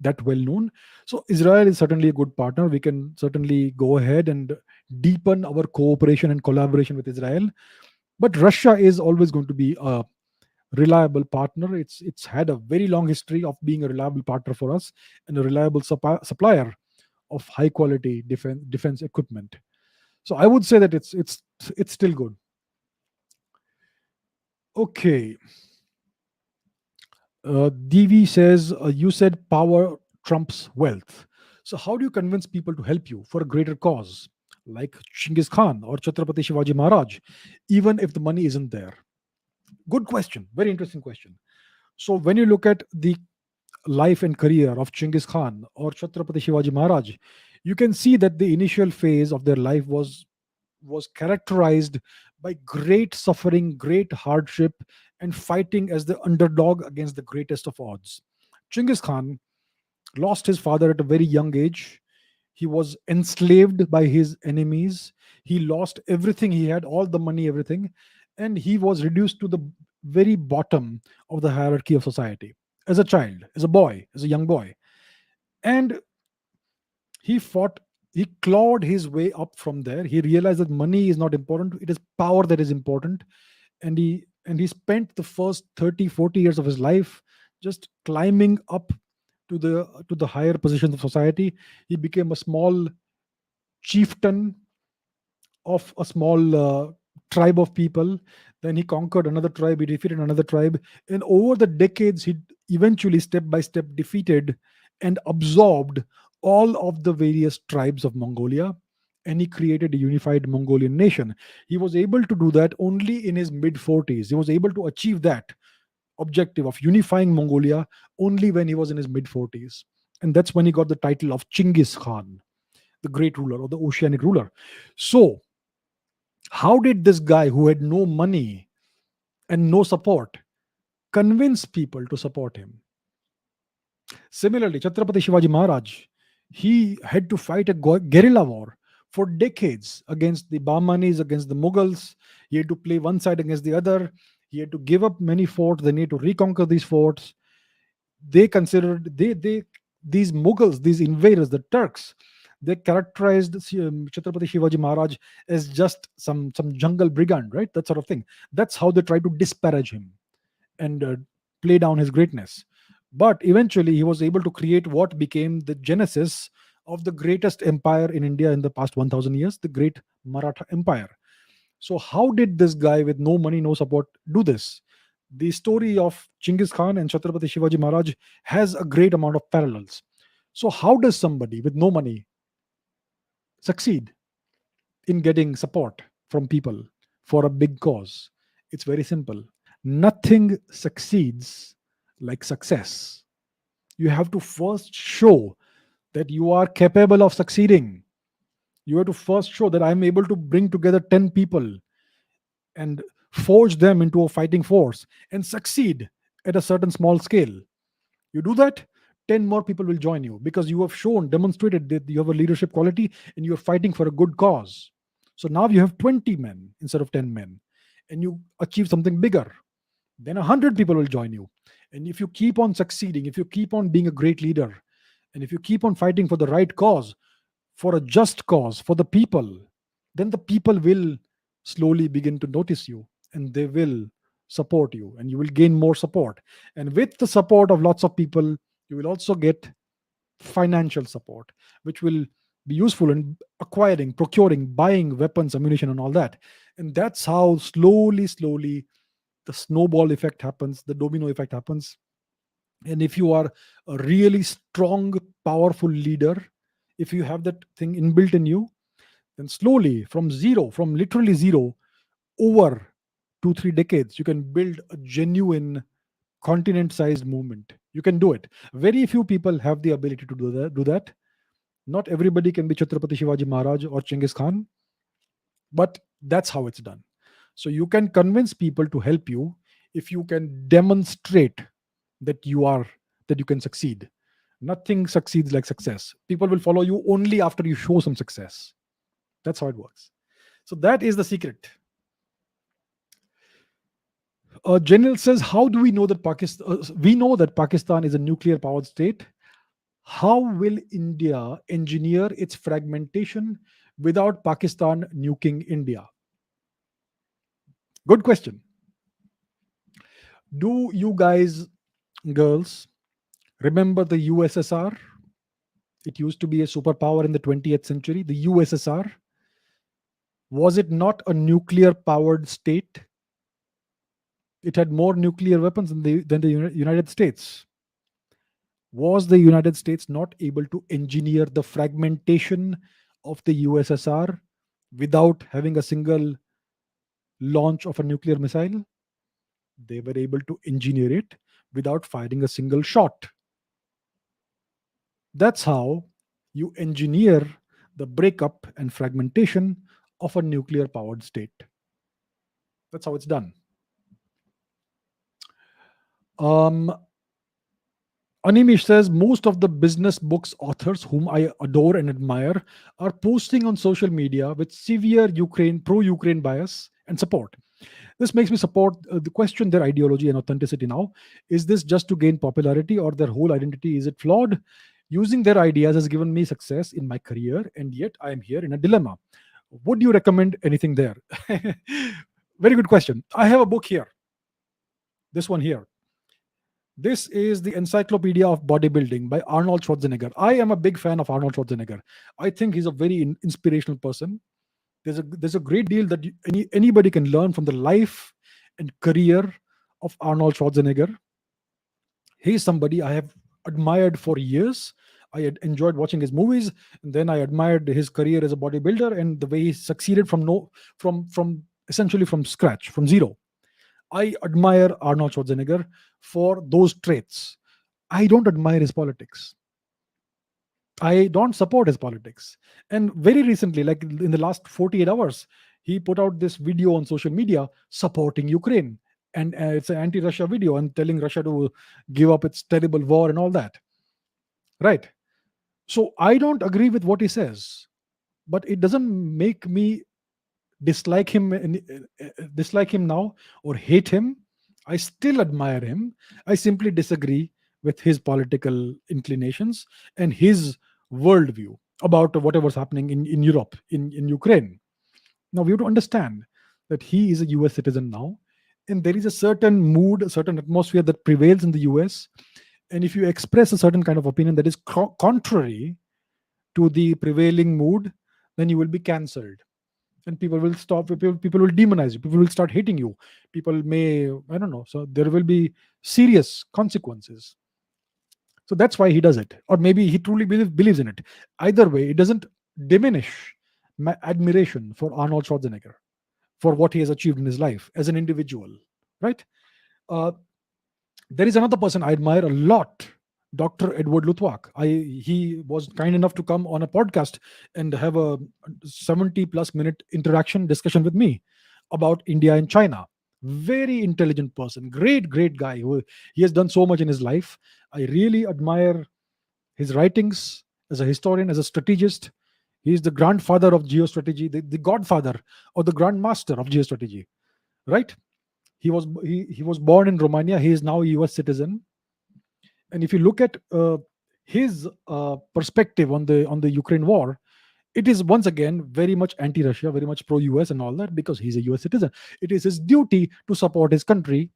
A: that well known. So, Israel is certainly a good partner. We can certainly go ahead and deepen our cooperation and collaboration with Israel. But Russia is always going to be a reliable partner. It's had a very long history of being a reliable partner for us and a reliable supplier of high quality defense equipment. So I would say that it's still good. Okay, DV says you said power trumps wealth. So how do you convince people to help you for a greater cause, like Chinggis Khan or Chhatrapati Shivaji Maharaj, even if the money isn't there? Good question. Very interesting question. So when you look at the life and career of Chinggis Khan or Chhatrapati Shivaji Maharaj, you can see that the initial phase of their life was characterized by great suffering, great hardship, and fighting as the underdog against the greatest of odds. Chinggis Khan lost his father at a very young age. He was enslaved by his enemies. He lost everything he had, all the money, everything, and he was reduced to the very bottom of the hierarchy of society as a child, as a boy, as a young boy. And he fought, he clawed his way up from there. He realized that money is not important, it is power that is important. And he spent the first 30, 40 years of his life just climbing up to the higher positions of society. He became a small chieftain of a small tribe of people. Then he conquered another tribe, he defeated another tribe. And over the decades, he eventually, step by step, defeated and absorbed all of the various tribes of Mongolia. And he created a unified Mongolian nation. He was able to do that only in his mid 40s. He was able to achieve that objective of unifying Mongolia only when he was in his mid 40s. And that's when he got the title of Chinggis Khan, the great ruler or the oceanic ruler. So, how did this guy who had no money and no support convince people to support him? Similarly, Chhatrapati Shivaji Maharaj, he had to fight a guerrilla war for decades against the Bahmanis, against the Mughals. He had to play one side against the other. He had to give up many forts. They need to reconquer these forts. They considered these Mughals, these invaders, the Turks. They characterized Chhatrapati Shivaji Maharaj as just some jungle brigand, right? That sort of thing. That's how they tried to disparage him and play down his greatness. But eventually, he was able to create what became the genesis of the greatest empire in India in the past 1000 years, the great Maratha Empire. So, how did this guy with no money, no support do this? The story of Chinggis Khan and Chhatrapati Shivaji Maharaj has a great amount of parallels. So, how does somebody with no money succeed in getting support from people for a big cause? It's very simple. Nothing succeeds like success. You have to first show that you are capable of succeeding. You have to first show that I'm able to bring together 10 people and forge them into a fighting force and succeed at a certain small scale. You do that, 10 more people will join you because you have shown, demonstrated that you have a leadership quality and you're fighting for a good cause. So now you have 20 men instead of 10 men, and you achieve something bigger. Then 100 people will join you. And if you keep on succeeding, if you keep on being a great leader, and if you keep on fighting for the right cause, for a just cause, for the people, then the people will slowly begin to notice you and they will support you and you will gain more support. And with the support of lots of people, you will also get financial support, which will be useful in acquiring, procuring, buying weapons, ammunition, and all that. And that's how slowly, slowly the snowball effect happens, the domino effect happens. And if you are a really strong, powerful leader, if you have that thing inbuilt in you, then slowly from zero, from literally zero, over 2 3 decades, you can build a genuine continent sized movement. You can do it. Very few people have the ability to do that. Not everybody can be Chhatrapati Shivaji Maharaj or Chinggis Khan, but that's how it's done. So you can convince people to help you if you can demonstrate that you can succeed. Nothing succeeds like success. People will follow you only after you show some success. That's how it works. So that is the secret. General says, how do we know that Pakistan? We know that Pakistan is a nuclear powered state. How will India engineer its fragmentation without Pakistan nuking India? Good question. Do you guys, girls, remember the USSR? It used to be a superpower in the 20th century. The USSR, was it not a nuclear powered state? It had more nuclear weapons than the United States. Was the United States not able to engineer the fragmentation of the USSR without having a single launch of a nuclear missile? They were able to engineer it without firing a single shot. That's how you engineer the breakup and fragmentation of a nuclear powered state. That's how it's done. Um, Animish says most of the business books authors whom I adore and admire are posting on social media with severe pro-Ukraine bias and support. This makes me support the question their ideology and authenticity now. Is this just to gain popularity or their whole identity? Is it flawed? Using their ideas has given me success in my career, and yet I am here in a dilemma. Would you recommend anything there? Very good question. I have a book here. This one here. This is the Encyclopedia of Bodybuilding by Arnold Schwarzenegger. I am a big fan of Arnold Schwarzenegger. I think he's a very inspirational person. There's a great deal that anybody can learn from the life and career of Arnold Schwarzenegger. He's somebody I have admired for years. I had enjoyed watching his movies, and then I admired his career as a bodybuilder and the way he succeeded from essentially from scratch, from zero. I admire Arnold Schwarzenegger for those traits. I don't admire his politics. I don't support his politics. And very recently, like in the last 48 hours, he put out this video on social media supporting Ukraine. And it's an anti Russia video and telling Russia to give up its terrible war and all that. Right. So I don't agree with what he says, but it doesn't make me dislike him dislike him now or hate him. I still admire him. I simply disagree with his political inclinations and his worldview about whatever's happening in Europe, in Ukraine. Now we have to understand that he is a US citizen now, and there is a certain mood, a certain atmosphere that prevails in the US. And if you express a certain kind of opinion that is contrary to the prevailing mood, then you will be cancelled. And people will stop, people will demonize you, people will start hating you, people may, I don't know, so there will be serious consequences. So that's why he does it, or maybe he truly believes in it. Either way, it doesn't diminish my admiration for Arnold Schwarzenegger, for what he has achieved in his life as an individual, right? uh, there is another person I admire a lot, Dr. Edward Luttwak. He was kind enough to come on a podcast and have a 70 plus minute interaction discussion with me about India and China. Very intelligent person, great guy. He has done so much in his life. I really admire his writings as a historian, as a strategist. He is the grandfather of geostrategy, the godfather or the grandmaster of geostrategy, right? He was born in Romania. He is now a US citizen. And if you look at his perspective on the Ukraine war, it is once again very much anti-Russia, very much pro-US and all that, because he's a US citizen. It is his duty to support his country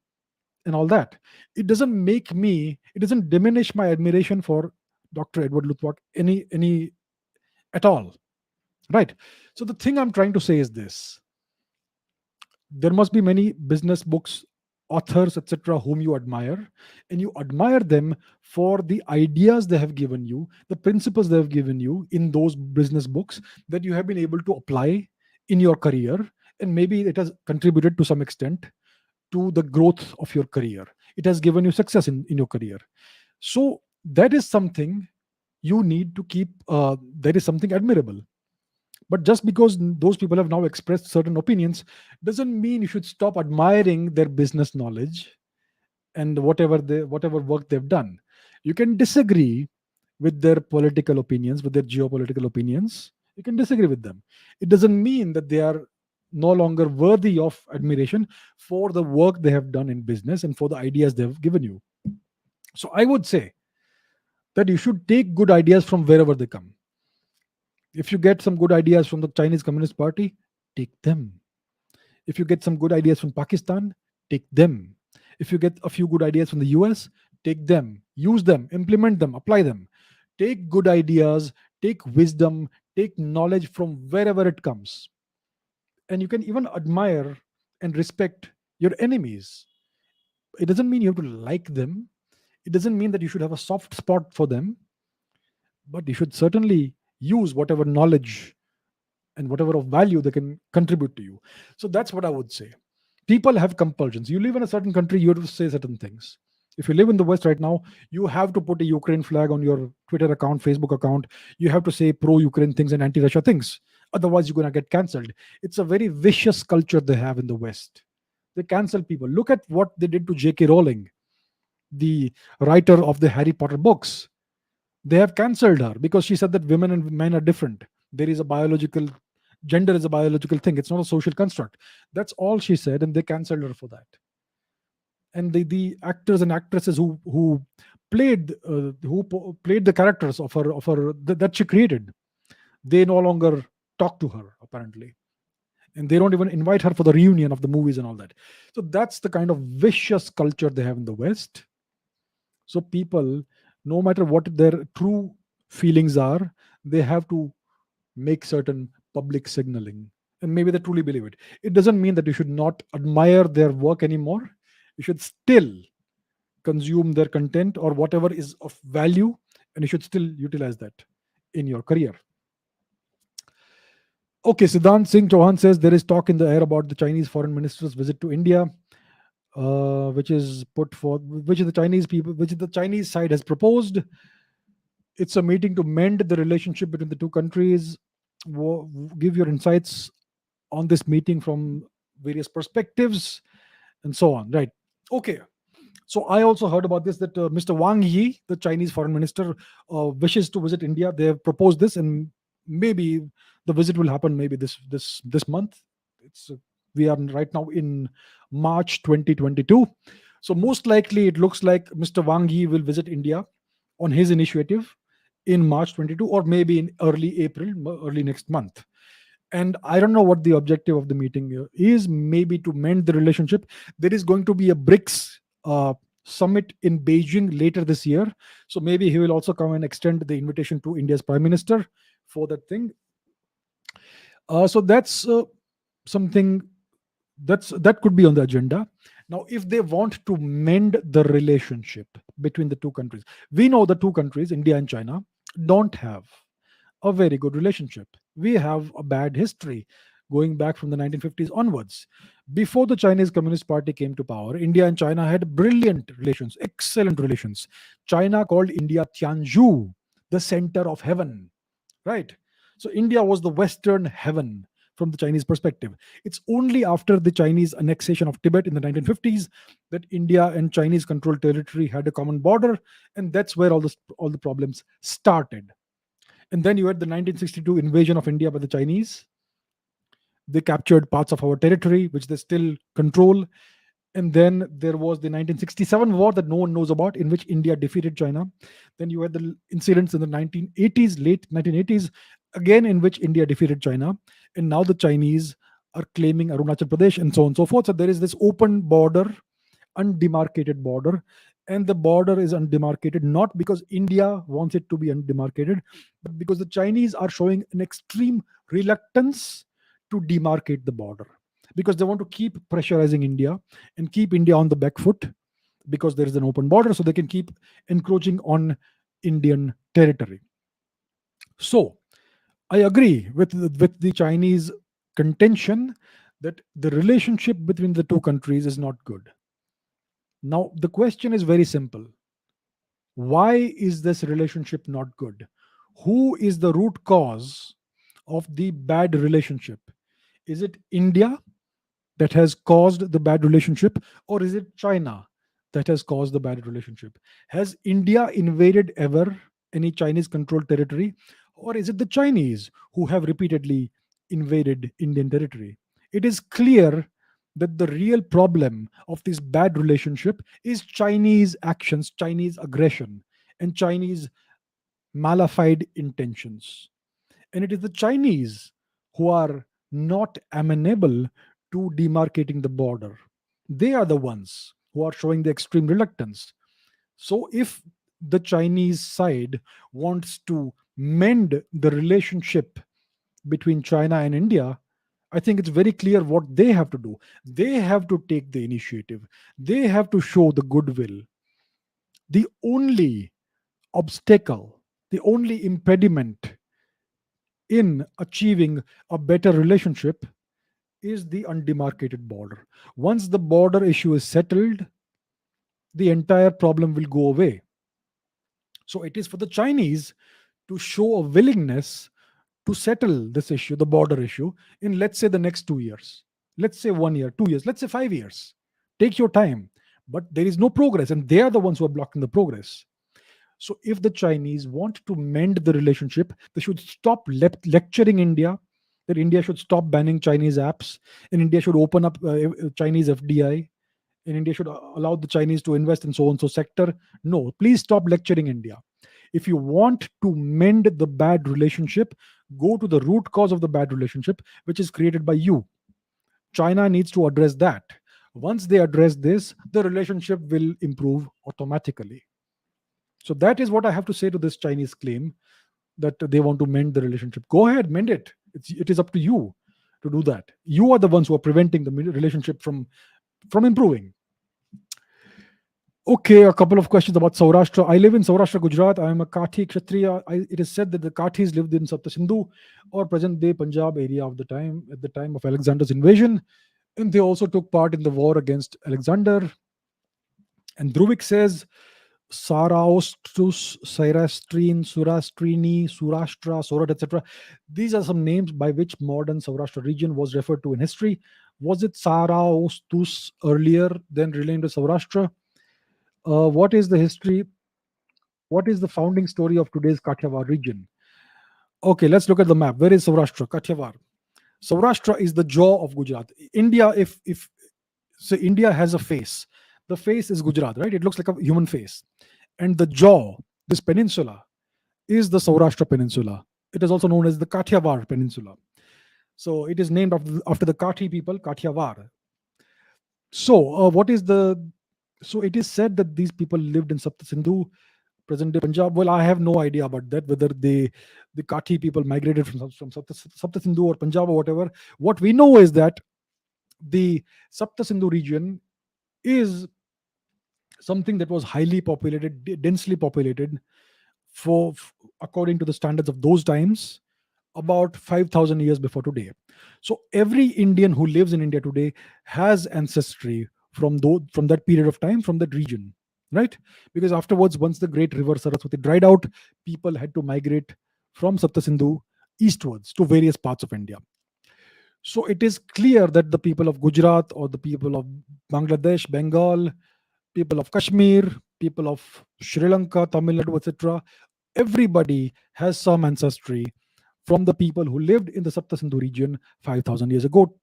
A: and all that. It doesn't diminish my admiration for Dr. Edward Luttwak any at all, right? So the thing I'm trying to say is this: there must be many business books authors, etc., whom you admire, and you admire them for the ideas they have given you, the principles they have given you in those business books that you have been able to apply in your career, and maybe it has contributed to some extent to the growth of your career. It has given you success in your career. So that is something you need to keep. That is something admirable. But just because those people have now expressed certain opinions doesn't mean you should stop admiring their business knowledge and whatever work they've done. You can disagree with their political opinions, with their geopolitical opinions. You can disagree with them. It doesn't mean that they are no longer worthy of admiration for the work they have done in business and for the ideas they have given you. So I would say that you should take good ideas from wherever they come. If you get some good ideas from the Chinese Communist Party, take them. If you get some good ideas from Pakistan, take them. If you get a few good ideas from the US, take them, use them, implement them, apply them. Take good ideas, take wisdom, take knowledge from wherever it comes. And you can even admire and respect your enemies. It doesn't mean you have to like them, it doesn't mean that you should have a soft spot for them, but you should certainly use whatever knowledge and whatever of value they can contribute to you. So that's what I would say. People have compulsions. You live in a certain country, you have to say certain things. If you live in the West right now, you have to put a Ukraine flag on your Twitter account, Facebook account. You have to say pro Ukraine things and anti Russia things. Otherwise, you're going to get cancelled. It's a very vicious culture they have in the West. They cancel people. Look at what they did to J.K. Rowling, the writer of the Harry Potter books. They have cancelled her because she said that women and men are different. There is a biological gender is a biological thing. It's not a social construct. That's all she said, and they cancelled her for that. And the actors and actresses who played the characters that she created, they no longer talk to her apparently, and they don't even invite her for the reunion of the movies and all that. So that's the kind of vicious culture they have in the West. So people, no matter what their true feelings are, they have to make certain public signaling. And maybe they truly believe it. It doesn't mean that you should not admire their work anymore. You should still consume their content or whatever is of value, and you should still utilize that in your career. Okay, Siddhant Singh Chauhan says there is talk in the air about the Chinese foreign minister's visit to India, which is put forth, which the Chinese side has proposed. It's a meeting to mend the relationship between the two countries. Give your insights on this meeting from various perspectives and so on. Right. Okay. So I also heard about this that Mr. Wang Yi, the Chinese foreign minister, wishes to visit India. They have proposed this, and maybe the visit will happen maybe this month. It's We are right now in March 2022. So most likely it looks like Mr. Wang Yi will visit India on his initiative in March 22, or maybe in early April, early next month. And I don't know what the objective of the meeting is. Maybe to mend the relationship. There is going to be a BRICS summit in Beijing later this year, so maybe he will also come and extend the invitation to India's prime minister for that thing. So that's something that could be on the agenda. Now, if they want to mend the relationship between the two countries, we know the two countries, India and China, don't have a very good relationship. We have a bad history going back from the 1950s onwards. Before the Chinese Communist Party came to power, India and China had brilliant relations, excellent relations. China called India Tianzhu, the center of heaven, right? So India was the Western heaven from the Chinese perspective. It's only after the Chinese annexation of Tibet in the 1950s that India and Chinese controlled territory had a common border, and that's where all the problems started. And then you had the 1962 invasion of India by the Chinese. They captured parts of our territory, which they still control. And then there was the 1967 war that no one knows about, in which India defeated China. Then you had the incidents in the 1980s, late 1980s, again in which India defeated China. And now the Chinese are claiming Arunachal Pradesh and so on and so forth. So there is this open border, undemarcated border. And the border is undemarcated not because India wants it to be undemarcated, but because the Chinese are showing an extreme reluctance to demarcate the border, because they want to keep pressurizing India and keep India on the back foot, because there is an open border, so they can keep encroaching on Indian territory. So I agree with the Chinese contention that the relationship between the two countries is not good. Now, the question is very simple. Why is this relationship not good? Who is the root cause of the bad relationship? Is it India that has caused the bad relationship, or is it China that has caused the bad relationship? Has India invaded ever any Chinese controlled territory, or is it the Chinese who have repeatedly invaded Indian territory? It is clear that the real problem of this bad relationship is Chinese actions, Chinese aggression, and Chinese malified intentions. And it is the Chinese who are not amenable to demarcating the border. They are the ones who are showing the extreme reluctance. So, if the Chinese side wants to mend the relationship between China and India, I think it's very clear what they have to do. They have to take the initiative, they have to show the goodwill. The only obstacle, the only impediment in achieving a better relationship is the undemarcated border. Once the border issue is settled, the entire problem will go away. So it is for the Chinese to show a willingness to settle this issue, the border issue, in, let's say, the next 2 years. Let's say 1 year, 2 years, let's say 5 years. Take your time. But there is no progress, and they are the ones who are blocking the progress. So if the Chinese want to mend the relationship, they should stop lecturing India that India should stop banning Chinese apps, and India should open up Chinese FDI, and India should allow the Chinese to invest in so and so sector. No, please stop lecturing India. If you want to mend the bad relationship, go to the root cause of the bad relationship, which is created by you. China needs to address that. Once they address this, the relationship will improve automatically. So that is what I have to say to this Chinese claim that they want to mend the relationship. Go ahead, mend it. It is up to you to do that. You are the ones who are preventing the relationship from improving. Okay, a couple of questions about Saurashtra. I live in Saurashtra, Gujarat. I am a Kathi Kshatriya. It is said that the Kathis lived in Sapta Sindhu or present-day Punjab area of the time at the time of Alexander's invasion, and they also took part in the war against Alexander. And Druvik says Saraostus, Sairastrine, Surastrini, Surashtra, Sorat, etc. These are some names by which modern Saurashtra region was referred to in history. Was it Saraostus earlier, then renamed as Saurashtra? What is the history? What is the founding story of today's Kathiawar region? Okay, let's look at the map. Where is Saurashtra? Kathiawar. Saurashtra is the jaw of Gujarat. India, if so, India has a face. The face is Gujarat, right? It looks like a human face. And the jaw, this peninsula, is the Saurashtra Peninsula. It is also known as the Kathiawar Peninsula. So it is named after the Kathi people, Kathiawar. So what is the? So it is said that these people lived in Sapta Sindhu, present day Punjab. Well, I have no idea about that, whether the Kathi people migrated from Sapta Sindhu or Punjab or whatever. What we know is that the Sapta Sindhu region is something that was highly populated, densely populated, for according to the standards of those times, about 5,000 years before today. So every Indian who lives in India today has ancestry from that period of time, from that region, right? Because afterwards, once the great river Saraswati dried out, people had to migrate from Sapta Sindhu eastwards to various parts of India. So it is clear that the people of Gujarat or the people of Bangladesh, Bengal, people of Kashmir, people of Sri Lanka, Tamil Nadu, etc., everybody has some ancestry from the people who lived in the Sapta Sindhu region 5,000 years ago,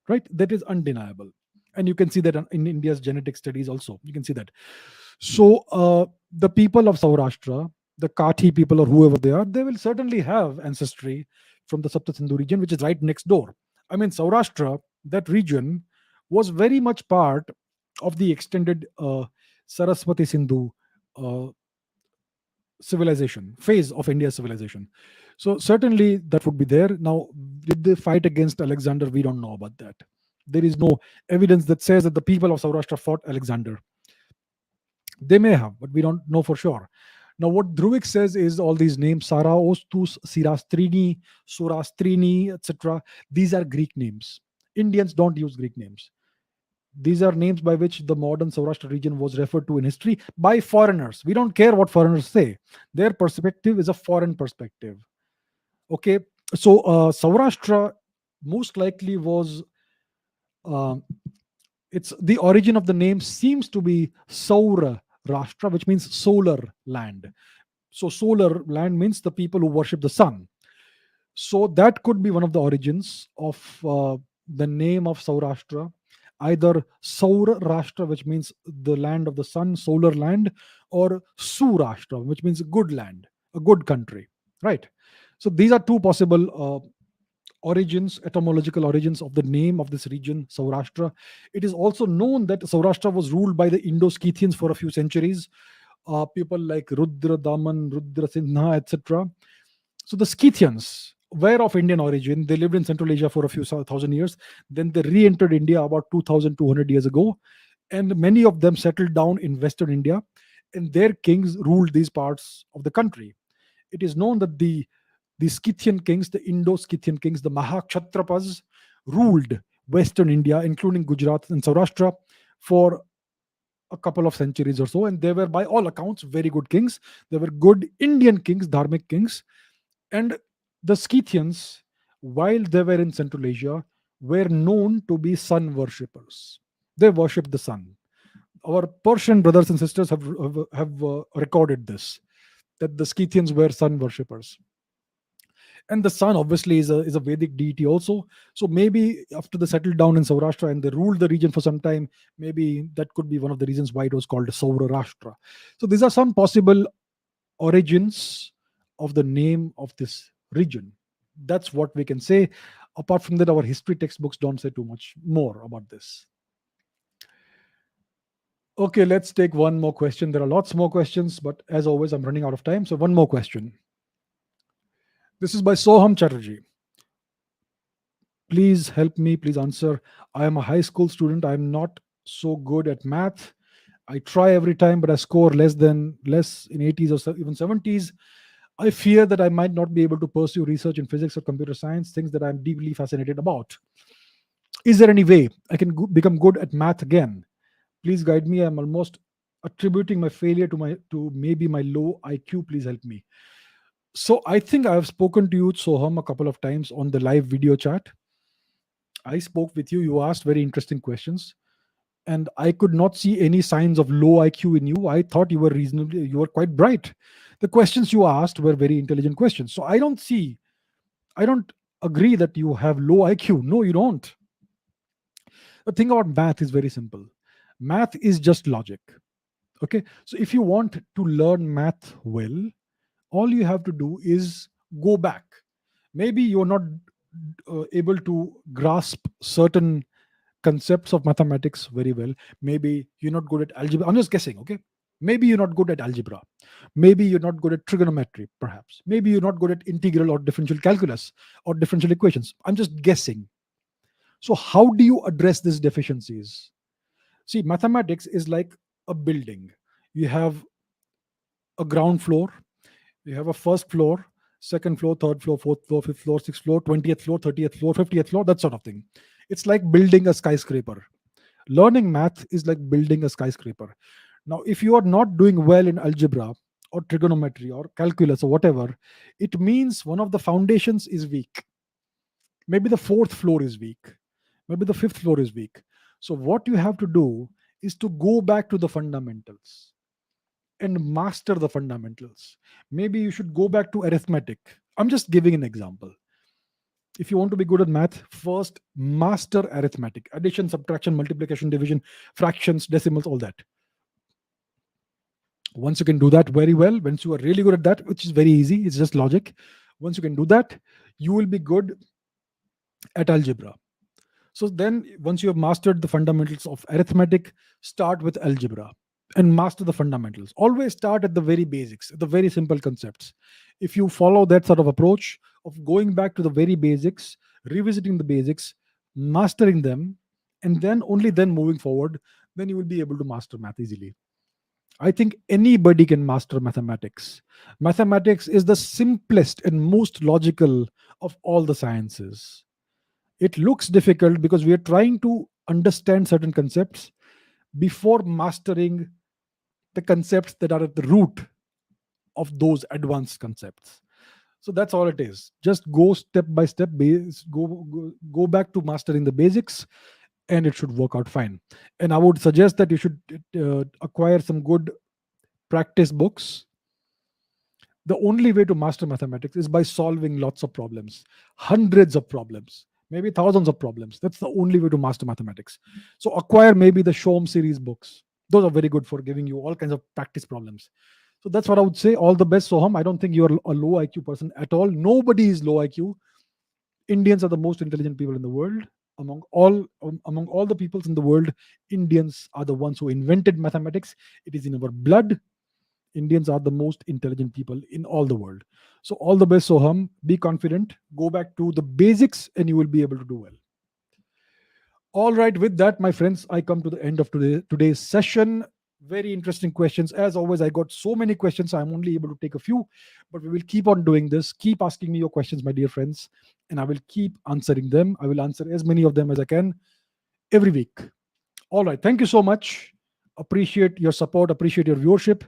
A: right? That is undeniable. And you can see that in India's genetic studies also. You can see that. So the people of Saurashtra, the Kathi people or whoever they are, they will certainly have ancestry from the Sapta Sindhu region, which is right next door. I mean, Saurashtra, that region, was very much part of the extended Saraswati Sindhu uh, civilization, phase of India's civilization. So certainly that would be there. Now, did they fight against Alexander? We don't know about that. There is no evidence that says that the people of Saurashtra fought Alexander. They may have, but we don't know for sure. Now, what Druvik says is all these names, Saraostus, Sirastrini, Surastrini, etc., these are Greek names. Indians don't use Greek names. These are names by which the modern Saurashtra region was referred to in history by foreigners. We don't care what foreigners say. Their perspective is a foreign perspective. Okay, so Saurashtra most likely was. It's the origin of the name seems to be Saura Rashtra, which means solar land. So solar land means the people who worship the sun. So that could be one of the origins of the name of Saurashtra. Either Saurashtra, which means the land of the sun, solar land, or Surashtra, which means good land, a good country, right? So these are two possible origins, etymological origins of the name of this region, Saurashtra. It is also known that Saurashtra was ruled by the Indo-Scythians for a few centuries. People like Rudra Daman, Rudra Sinha, etc. So the Scythians were of Indian origin. They lived in Central Asia for a few thousand years. Then they re-entered India about 2,200 years ago, and many of them settled down in Western India, and their kings ruled these parts of the country. It is known that the Scythian kings, the Indo-Scythian kings, the Mahakshatrapas, ruled Western India, including Gujarat and Saurashtra, for a couple of centuries or so, and they were, by all accounts, very good kings. They were good Indian kings, dharmic kings, and the Scythians, while they were in Central Asia, were known to be sun worshippers. They worshipped the sun. Our Persian brothers and sisters have recorded this, that the Scythians were sun worshippers. And the sun obviously is a Vedic deity also. So maybe after they settled down in Saurashtra and they ruled the region for some time, maybe that could be one of the reasons why it was called Saurashtra. So these are some possible origins of the name of this region. That's what we can say. Apart from that, our history textbooks don't say too much more about this. Okay, let's take one more question. There are lots more questions, but as always, I'm running out of time. So, one more question. This is by Soham Chatterjee. Please help me, please answer. I am a high school student. I am not so good at math. I try every time, but I score less in 80s or even 70s. I fear that I might not be able to pursue research in physics or computer science, things that I'm deeply fascinated about. Is there any way I can become good at math again? Please guide me. I'm almost attributing my failure to maybe my low IQ. Please help me. So I think I have spoken to you, Soham, a couple of times on the live video chat. I spoke with you. You asked very interesting questions, and I could not see any signs of low IQ in you. I thought you were quite bright. The questions you asked were very intelligent questions. So I don't agree that you have low IQ. No, you don't. The thing about math is very simple. Math is just logic. Okay. So if you want to learn math well, all you have to do is go back. Maybe you're not able to grasp certain concepts of mathematics very well. Maybe you're not good at algebra. I'm just guessing, okay? Maybe you're not good at algebra. Maybe you're not good at trigonometry, perhaps. Maybe you're not good at integral or differential calculus or differential equations. I'm just guessing. So, how do you address these deficiencies? See, mathematics is like a building. You have a ground floor, you have a first floor, second floor, third floor, fourth floor, fifth floor, sixth floor, 20th floor, 30th floor, 50th floor, that sort of thing. It's like building a skyscraper. Learning math is like building a skyscraper. Now, if you are not doing well in algebra or trigonometry or calculus or whatever, it means one of the foundations is weak. Maybe the fourth floor is weak. Maybe the fifth floor is weak. So, what you have to do is to go back to the fundamentals and master the fundamentals. Maybe you should go back to arithmetic. I'm just giving an example. If you want to be good at math, first master arithmetic: addition, subtraction, multiplication, division, fractions, decimals, all that. Once you can do that very well, once you are really good at that, which is very easy, it's just logic. Once you can do that, you will be good at algebra. So then, once you have mastered the fundamentals of arithmetic, start with algebra and master the fundamentals. Always start at the very basics, the very simple concepts. If you follow that sort of approach of going back to the very basics, revisiting the basics, mastering them, and then only then moving forward, then you will be able to master math easily. I think anybody can master mathematics. Mathematics is the simplest and most logical of all the sciences. It looks difficult because we are trying to understand certain concepts before mastering the concepts that are at the root of those advanced concepts. So that's all it is. Just go step by step, go back to mastering the basics, and it should work out fine. And I would suggest that you should acquire some good practice books. The only way to master mathematics is by solving lots of problems, hundreds of problems, maybe thousands of problems. That's the only way to master mathematics. So acquire maybe the Shom series books. Those are very good for giving you all kinds of practice problems. So that's what I would say. All the best, Soham. I don't think you're a low IQ person at all. Nobody is low IQ. Indians are the most intelligent people in the world. Among all the peoples in the world, Indians are the ones who invented mathematics. It is in our blood. Indians are the most intelligent people in all the world. So all the best, Soham. Be confident. Go back to the basics, and you will be able to do well. All right, with that, my friends, I come to the end of today's session. Very interesting questions. As always, I got so many questions. I'm only able to take a few, but we will keep on doing this. Keep asking me your questions, my dear friends, and I will keep answering them. I will answer as many of them as I can every week. All right. Thank you so much. Appreciate your support, appreciate your viewership,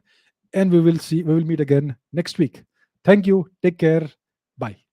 A: and we will meet again next week. Thank you. Take care. Bye.